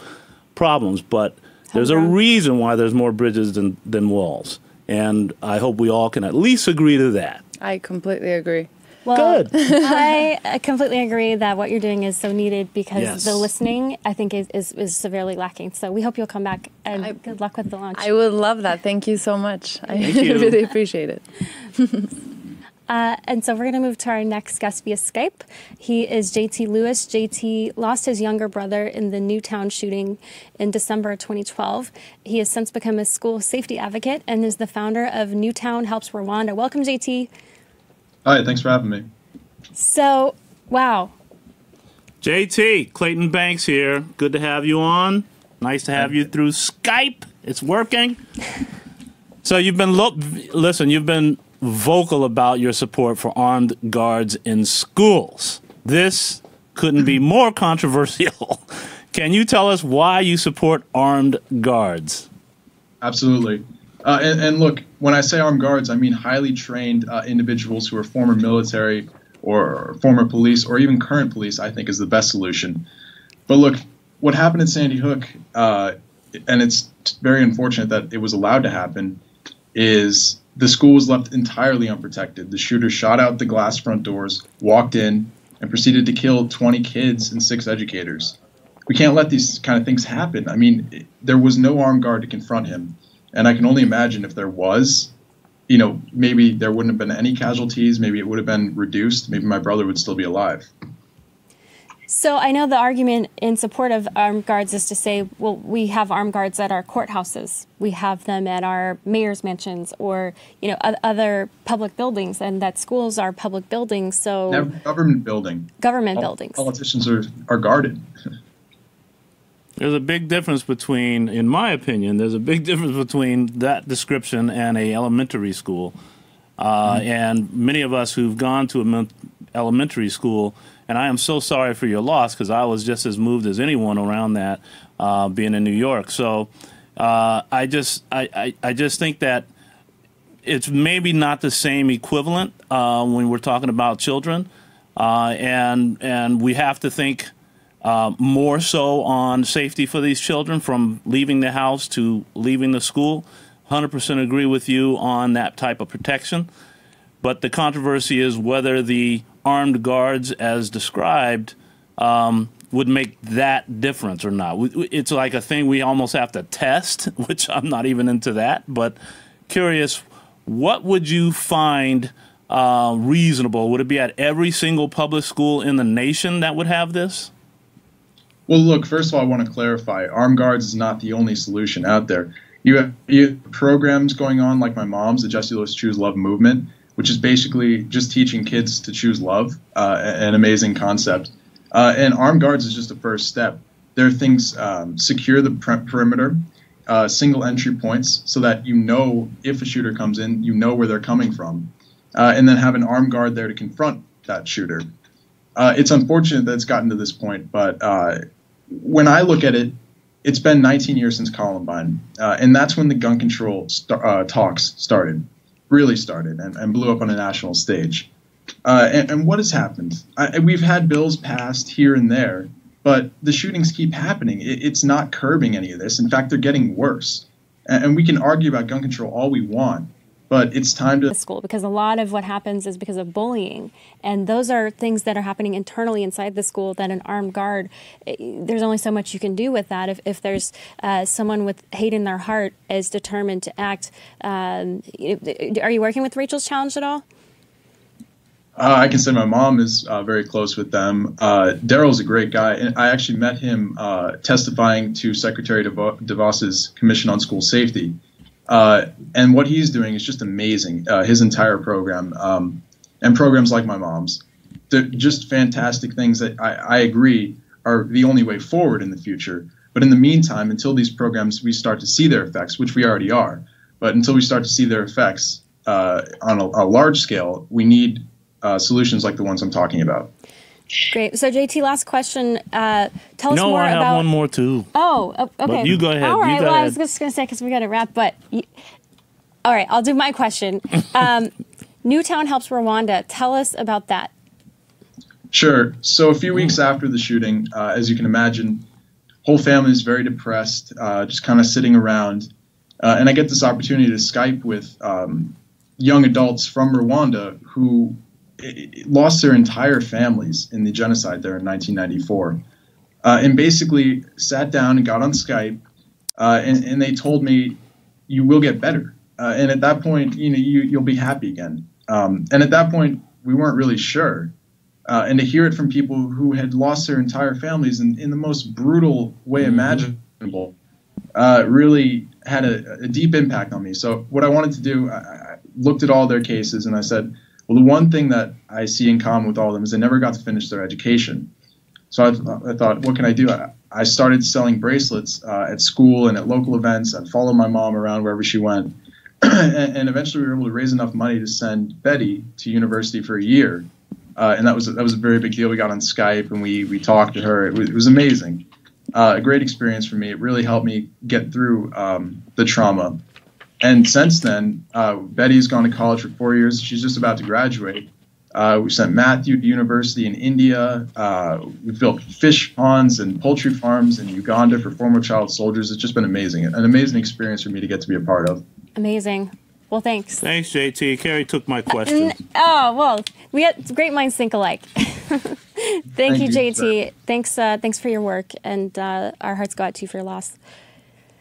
problems. But there's a reason why there's more bridges than walls. And I hope we all can at least agree to that. I completely agree. Well, good. I completely agree that what you're doing is so needed because the listening, I think, is severely lacking. So we hope you'll come back, and good luck with the launch. I would love that. Thank you so much. I really appreciate it. And so we're going to move to our next guest via Skype. He is JT Lewis. JT lost his younger brother in the Newtown shooting in December 2012. He has since become a school safety advocate and is the founder of Newtown Helps Rwanda. Welcome, JT. Hi, thanks for having me. So, wow. JT, Clayton Banks here. Good to have you on. Nice to have you through Skype. It's working. So you've been, you've been vocal about your support for armed guards in schools. This couldn't be more controversial. Can you tell us why you support armed guards? Absolutely. And look, when I say armed guards, I mean highly trained individuals who are former military or former police or even current police, I think is the best solution. But look, what happened at Sandy Hook, and it's very unfortunate that it was allowed to happen, is the school was left entirely unprotected. The shooter shot out the glass front doors, walked in, and proceeded to kill 20 kids and 6 educators. We can't let these kind of things happen. I mean, there was no armed guard to confront him. And I can only imagine if there was, you know, maybe there wouldn't have been any casualties. Maybe it would have been reduced. Maybe my brother would still be alive. So I know the argument in support of armed guards is to say, well, we have armed guards at our courthouses. We have them at our mayor's mansions or, you know, other public buildings, and that schools are public buildings. So never government building. Government buildings. Politicians are guarded. There's a big difference between, in my opinion, there's a big difference between that description and a elementary school. And many of us who've gone to an elementary school, and I am so sorry for your loss because I was just as moved as anyone around that, being in New York. So I just think that it's maybe not the same equivalent when we're talking about children, and we have to think more so on safety for these children from leaving the house to leaving the school. 100% agree with you on that type of protection. But the controversy is whether the armed guards, as described, would make that difference or not. It's like a thing we almost have to test, which I'm not even into that. But curious, what would you find reasonable? Would it be at every single public school in the nation that would have this? Well, look, first of all, I want to clarify, armed guards is not the only solution out there. You have programs going on like my mom's, the Jesse Lewis Choose Love movement, which is basically just teaching kids to choose love, an amazing concept. And armed guards is just the first step. There are things, secure the perimeter, single entry points so that you know if a shooter comes in, you know where they're coming from, and then have an armed guard there to confront that shooter. It's unfortunate that it's gotten to this point, but when I look at it, it's been 19 years since Columbine, and that's when the gun control talks started, really started, and blew up on a national stage. And what has happened? We've had bills passed here and there, but the shootings keep happening. It's not curbing any of this. In fact, they're getting worse. And we can argue about gun control all we want, But it's time to school, because a lot of what happens is because of bullying, and those are things that are happening internally inside the school that an armed guard, there's only so much you can do with that. If there's someone with hate in their heart is determined to act, are you working with Rachel's Challenge at all? I can say my mom is very close with them. Daryl's a great guy, and I actually met him testifying to Secretary DeVos's Commission on School Safety. And what he's doing is just amazing. His entire program, and programs like my mom's, they're just fantastic things that I agree are the only way forward in the future. But in the meantime, until these programs, we start to see their effects, which we already are, but until we start to see their effects on a large scale, we need solutions like the ones I'm talking about. Great. So, JT, last question. Tell us more about... No, I have one more, too. Oh, okay. But you go ahead. All right. Well, I was just going to say, because we got to wrap, but... All right, I'll do my question. Newtown helps Rwanda. Tell us about that. Sure. So a few weeks after the shooting, as you can imagine, whole family is very depressed, just kind of sitting around. And I get this opportunity to Skype with young adults from Rwanda who lost their entire families in the genocide there in 1994. And basically sat down and got on Skype, and they told me, you will get better. And at that point, you'll be happy again. And at that point, we weren't really sure. And to hear it from people who had lost their entire families in the most brutal way imaginable really had a deep impact on me. So what I wanted to do, I looked at all their cases and I said, well, the one thing that I see in common with all of them is they never got to finish their education. So I thought, what can I do? I started selling bracelets at school and at local events. I'd follow my mom around wherever she went. And eventually we were able to raise enough money to send Betty to university for a year. And that was a very big deal. We got on Skype and we talked to her. It was amazing. A great experience for me. It really helped me get through the trauma. And since then, Betty's gone to college for 4 years. She's just about to graduate. We sent Matthew to university in India. We built fish ponds and poultry farms in Uganda for former child soldiers. It's just been amazing. An amazing experience for me to get to be a part of. Amazing. Well, thanks. Thanks, JT. Carrie took my question. Well, we had great minds think alike. Thank you, JT. Thanks for your work, and our hearts go out to you for your loss.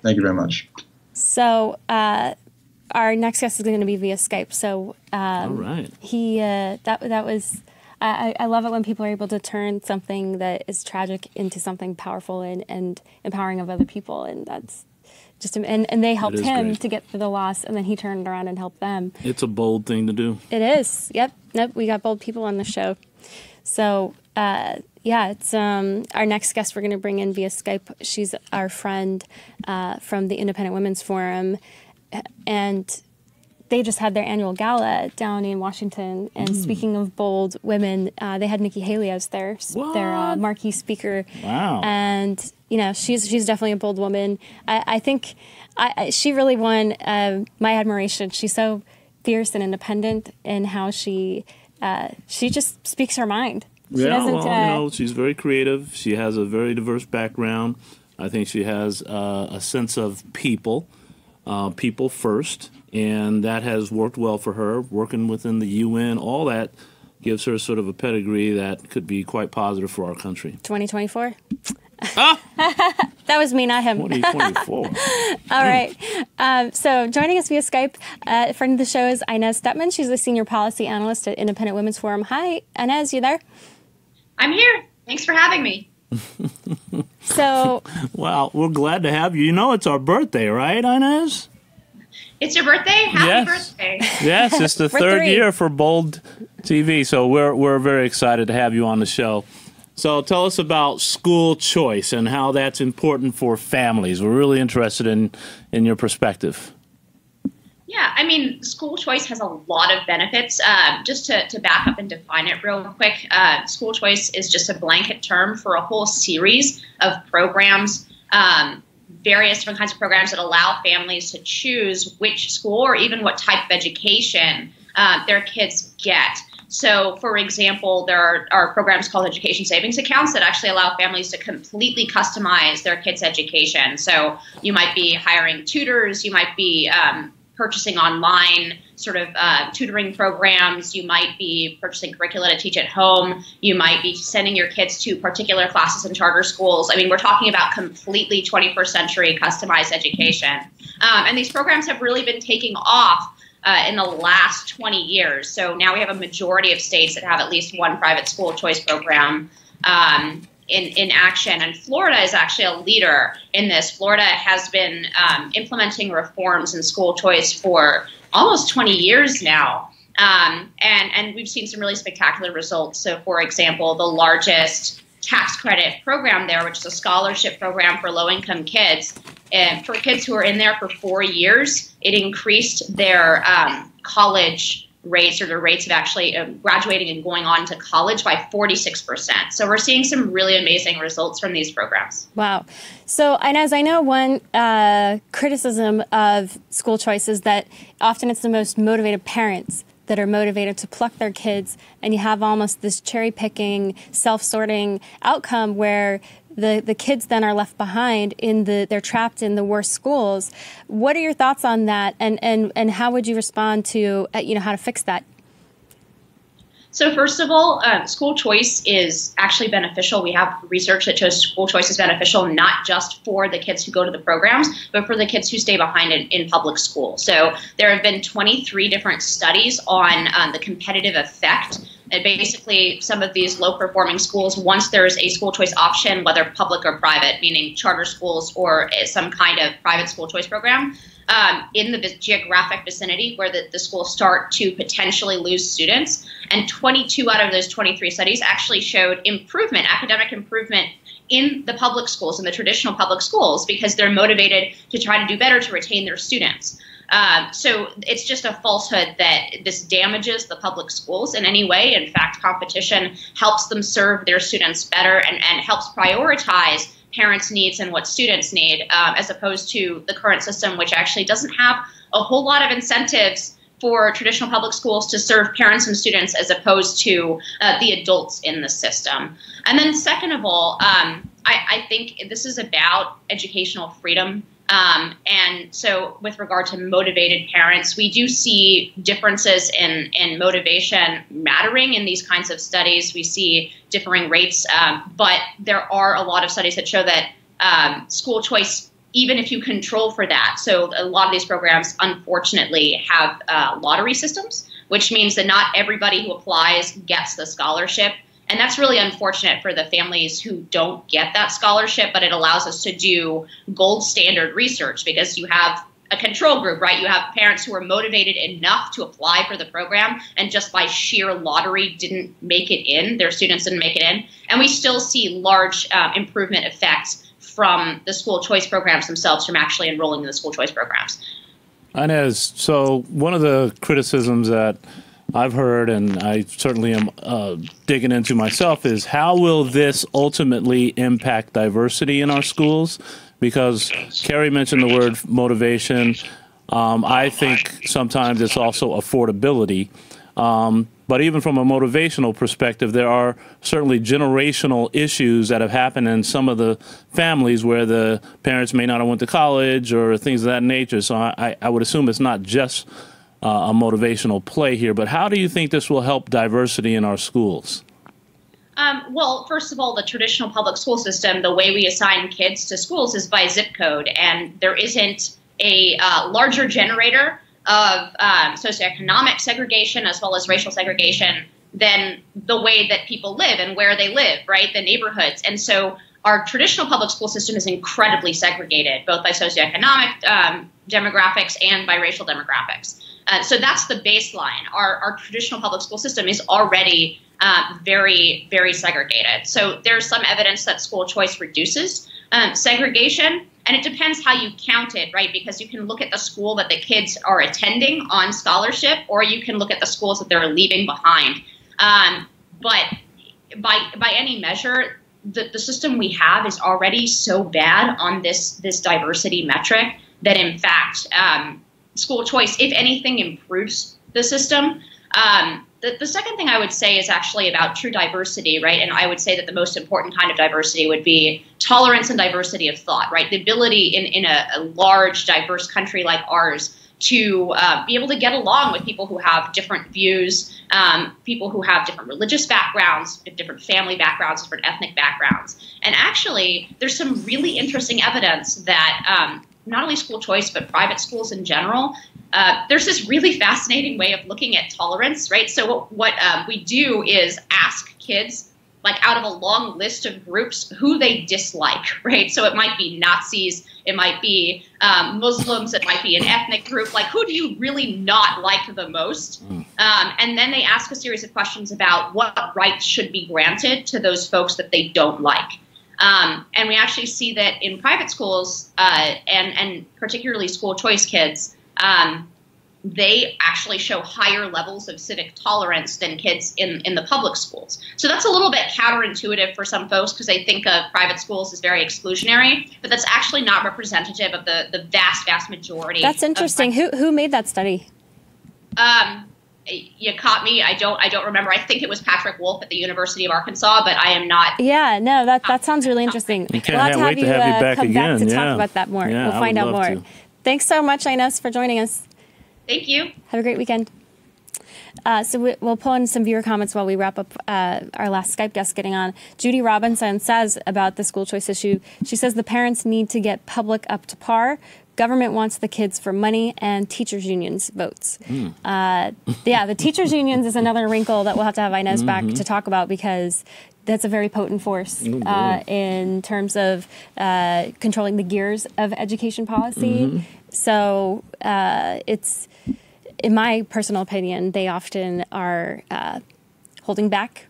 Thank you very much. So our next guest is going to be via Skype. So all right. That was. I love it when people are able to turn something that is tragic into something powerful and empowering of other people, and that's. And they helped him to get through the loss, and then he turned around and helped them. It's a bold thing to do. It is. Yep. Nope. We got bold people on the show. So, it's our next guest we're going to bring in via Skype. She's our friend from the Independent Women's Forum, and they just had their annual gala down in Washington. And speaking of bold women, they had Nikki Haley as their marquee speaker. Wow. And she's definitely a bold woman. I think she really won my admiration. She's so fierce and independent in how she just speaks her mind. She's very creative. She has a very diverse background. I think she has a sense of people first, and that has worked well for her. Working within the UN, all that gives her sort of a pedigree that could be quite positive for our country. 2024? That was me, not him. 2024. All right. So joining us via Skype, a friend of the show is Inez Stepman. She's the Senior Policy Analyst at Independent Women's Forum. Hi, Inez, you there? I'm here. Thanks for having me. So, well, we're glad to have you. You know it's our birthday, right, Inez? It's your birthday? Happy birthday. Yes, it's the third year for Bold TV, so we're very excited to have you on the show. So tell us about school choice and how that's important for families. We're really interested in your perspective. Yeah, I mean, school choice has a lot of benefits. Just to back up and define it real quick, school choice is just a blanket term for a whole series of programs, various different kinds of programs that allow families to choose which school or even what type of education their kids get. So, for example, there are programs called education savings accounts that actually allow families to completely customize their kids' education. So you might be hiring tutors, you might be purchasing online sort of tutoring programs. You might be purchasing curricula to teach at home. You might be sending your kids to particular classes in charter schools. I mean, we're talking about completely 21st century customized education. And these programs have really been taking off in the last 20 years. So now we have a majority of states that have at least one private school choice program in action. And Florida is actually a leader in this. Florida has been implementing reforms in school choice for almost 20 years now. And we've seen some really spectacular results. So, for example, the largest tax credit program there, which is a scholarship program for low-income kids, and for kids who are in there for 4 years, it increased their college rates, or the rates of actually graduating and going on to college, by 46%. So we're seeing some really amazing results from these programs. Wow. So Inez, I know one criticism of school choice is that often it's the most motivated parents that are motivated to pluck their kids, and you have almost this cherry-picking, self-sorting outcome where the kids then are left behind they're trapped in the worst schools. What are your thoughts on that, and how would you respond to how to fix that? So first of all, school choice is actually beneficial. We have research that shows school choice is beneficial not just for the kids who go to the programs, but for the kids who stay behind in public school. So there have been 23 different studies on the competitive effect. And basically, some of these low-performing schools, once there's a school choice option, whether public or private, meaning charter schools or some kind of private school choice program, in the geographic vicinity where the schools start to potentially lose students. And 22 out of those 23 studies actually showed improvement, academic improvement, in the public schools, in the traditional public schools, because they're motivated to try to do better to retain their students. So it's just a falsehood that this damages the public schools in any way. In fact, competition helps them serve their students better and helps prioritize parents' needs and what students need, as opposed to the current system, which actually doesn't have a whole lot of incentives for traditional public schools to serve parents and students as opposed to the adults in the system. And then second of all, I think this is about educational freedom. And so with regard to motivated parents, we do see differences in motivation mattering in these kinds of studies. We see differing rates, but there are a lot of studies that show that school choice, even if you control for that, so a lot of these programs unfortunately have lottery systems, which means that not everybody who applies gets the scholarship. And that's really unfortunate for the families who don't get that scholarship, but it allows us to do gold standard research because you have a control group, right? You have parents who are motivated enough to apply for the program and just by sheer lottery didn't make it in, their students didn't make it in. And we still see large improvement effects from the school choice programs themselves from actually enrolling in the school choice programs. Inez, so one of the criticisms that I've heard, and I certainly am digging into myself, is how will this ultimately impact diversity in our schools? Because Carrie mentioned the word motivation. I think sometimes it's also affordability. But even from a motivational perspective, there are certainly generational issues that have happened in some of the families where the parents may not have went to college or things of that nature. So I would assume it's not just a motivational play here, but how do you think this will help diversity in our schools? Well, first of all, the traditional public school system, the way we assign kids to schools is by zip code, and there isn't a larger generator of socioeconomic segregation as well as racial segregation than the way that people live and where they live, right, the neighborhoods. And so our traditional public school system is incredibly segregated, both by socioeconomic demographics and by racial demographics. So that's the baseline. Our traditional public school system is already very, very segregated. So there's some evidence that school choice reduces segregation, and it depends how you count it, right? Because you can look at the school that the kids are attending on scholarship, or you can look at the schools that they're leaving behind. But by any measure, the system we have is already so bad on this diversity metric that, in fact, school choice, if anything, improves the system. The second thing I would say is actually about true diversity, right? And I would say that the most important kind of diversity would be tolerance and diversity of thought, right? The ability in a large, diverse country like ours to be able to get along with people who have different views, people who have different religious backgrounds, different family backgrounds, different ethnic backgrounds. And actually, there's some really interesting evidence that not only school choice, but private schools in general, there's this really fascinating way of looking at tolerance, right? So what we do is ask kids, like out of a long list of groups, who they dislike, right? So it might be Nazis, it might be Muslims, it might be an ethnic group. Like, who do you really not like the most? And then they ask a series of questions about what rights should be granted to those folks that they don't like. And we actually see that in private schools, and particularly school choice kids, they actually show higher levels of civic tolerance than kids in the public schools. So that's a little bit counterintuitive for some folks because they think of private schools as very exclusionary, but that's actually not representative of the vast majority. That's interesting. Who made that study? You caught me. I don't remember. I think it was Patrick Wolf at the University of Arkansas, but I am not. Yeah, no, that sounds really interesting. We can't wait to have you back come again. Back to talk about that more. Yeah, we'll find out more. Thanks so much, Inez, for joining us. Thank you. Have a great weekend. So we'll pull in some viewer comments while we wrap up our last Skype guest getting on. Judy Robinson says about the school choice issue, she says the parents need to get public up to par. Government wants the kids for money and teachers' unions votes. Yeah, the teachers' unions is another wrinkle that we'll have to have Inez back to talk about because that's a very potent force in terms of controlling the gears of education policy. So it's, in my personal opinion, they often are holding back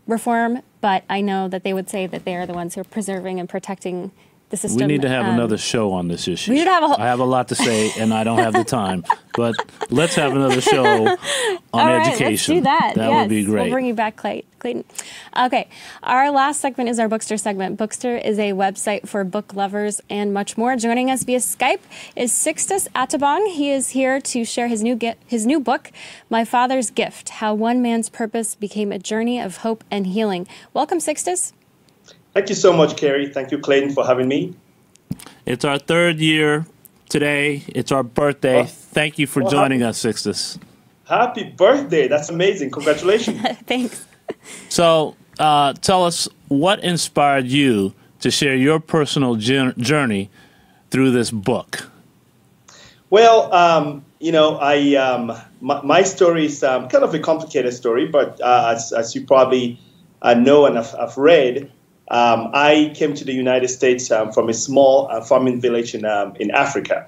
reform, but I know that they would say that they are the ones who are preserving and protecting the system. We need to have another show on this issue. We should have I have a lot to say, and I don't have the time. But let's have another show on education. Let's do that. That would be great. We'll bring you back, Clayton. Okay, our last segment is our Bookster segment. Bookster is a website for book lovers and much more. Joining us via Skype is Sixtus Atabong. He is here to share his new book, My Father's Gift: How One Man's Purpose Became a Journey of Hope and Healing. Welcome, Sixtus. Thank you so much, Carrie. Thank you, Clayton, for having me. It's our third year today. It's our birthday. Thank you for joining us, Sixtus. Happy birthday. That's amazing. Congratulations. Thanks. So tell us what inspired you to share your personal journey through this book. Well, my story is kind of a complicated story, but as you probably know and have read, I came to the United States from a small farming village in Africa,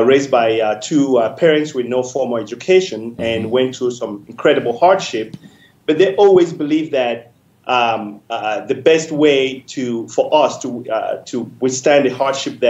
raised by two parents with no formal education and went through some incredible hardship. But they always believed that the best way for us to withstand the hardship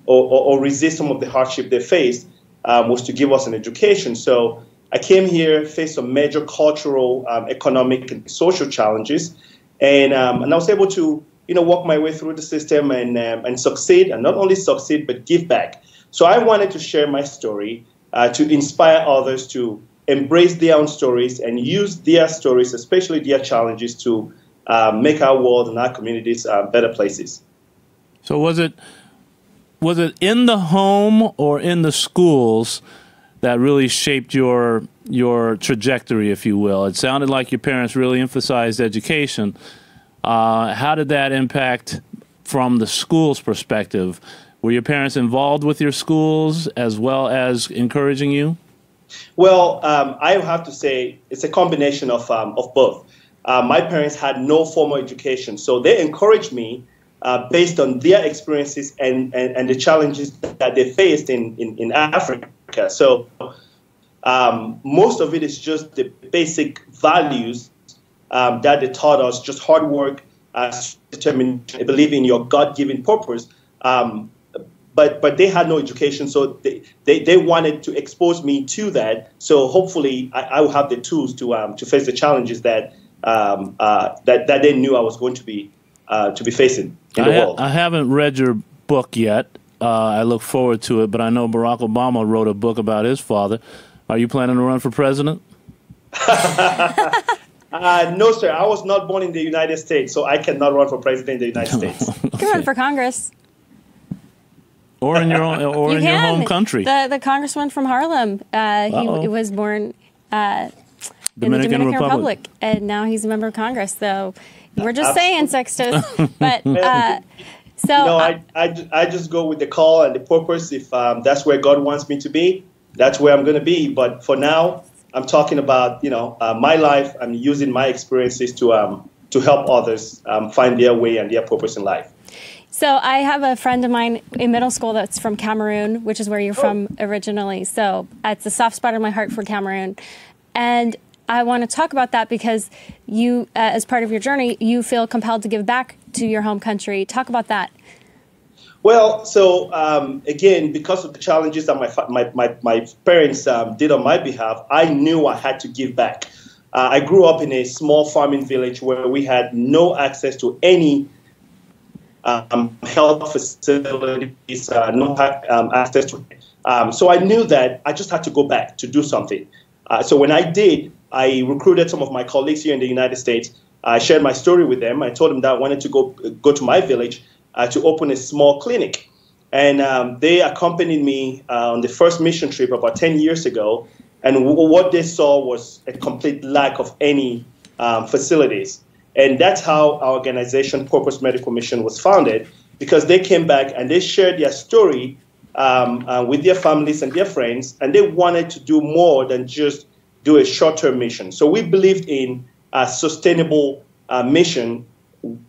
or resist some of the hardship they faced was to give us an education. So I came here, faced some major cultural, economic, and social challenges. And I was able to, work my way through the system and succeed, and not only succeed, but give back. So I wanted to share my story to inspire others to embrace their own stories and use their stories, especially their challenges, to make our world and our communities better places. So was it in the home or in the schools that really shaped your trajectory, if you will? It sounded like your parents really emphasized education. How did that impact from the school's perspective? Were your parents involved with your schools as well as encouraging you? Well, I have to say it's a combination of both. My parents had no formal education, so they encouraged me based on their experiences and the challenges that they faced in Africa. So most of it is just the basic values that they taught us, just hard work, determination, believing in your God-given purpose. But they had no education, so they wanted to expose me to that. So hopefully I will have the tools to face the challenges that they knew I was going to be facing in the world. I haven't read your book yet. I look forward to it, but I know Barack Obama wrote a book about his father. Are you planning to run for president? No, sir. I was not born in the United States, so I cannot run for president in the United States. You can run for Congress. Or in your home country. The congressman from Harlem, he was born in the Dominican Republic, and now he's a member of Congress. So we're just saying, Sixtus. But I just go with the call and the purpose. If that's where God wants me to be, that's where I'm going to be. But for now, I'm talking about my life. I'm using my experiences to help others find their way and their purpose in life. So I have a friend of mine in middle school that's from Cameroon, which is where you're from originally. So it's a soft spot in my heart for Cameroon. And I want to talk about that because you, as part of your journey, you feel compelled to give back to your home country. Talk about that. Well, so again, because of the challenges that my parents did on my behalf, I knew I had to give back. I grew up in a small farming village where we had no access to any health facilities, no access to it. So I knew that I just had to go back to do something. So when I did, I recruited some of my colleagues here in the United States. I shared my story with them. I told them that I wanted to go to my village to open a small clinic. And they accompanied me on the first mission trip about 10 years ago. And what they saw was a complete lack of any facilities. And that's how our organization, Purpose Medical Mission, was founded, because they came back and they shared their story with their families and their friends, and they wanted to do more than just do a short-term mission. So we believed in a sustainable mission.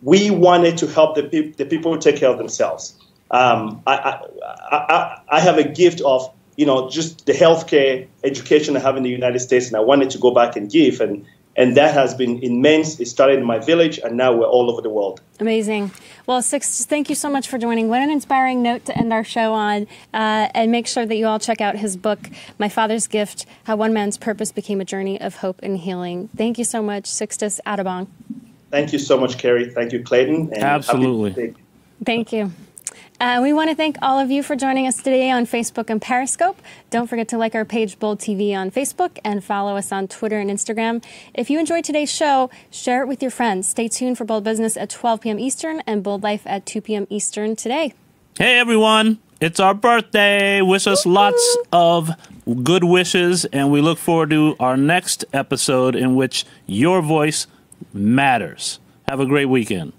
We wanted to help the people take care of themselves. I have a gift of just the healthcare education I have in the United States, and I wanted to go back and give, and that has been immense. It started in my village, and now we're all over the world. Amazing. Well, Sixtus, thank you so much for joining. What an inspiring note to end our show on. And make sure that you all check out his book, My Father's Gift, How One Man's Purpose Became a Journey of Hope and Healing. Thank you so much, Sixtus Atabong. Thank you so much, Carrie. Thank you, Clayton. And absolutely. Thank you. We want to thank all of you for joining us today on Facebook and Periscope. Don't forget to like our page, Bold TV, on Facebook, and follow us on Twitter and Instagram. If you enjoyed today's show, share it with your friends. Stay tuned for Bold Business at 12 p.m. Eastern and Bold Life at 2 p.m. Eastern today. Hey, everyone. It's our birthday. Wish us lots of good wishes, and we look forward to our next episode in which your voice matters. Have a great weekend.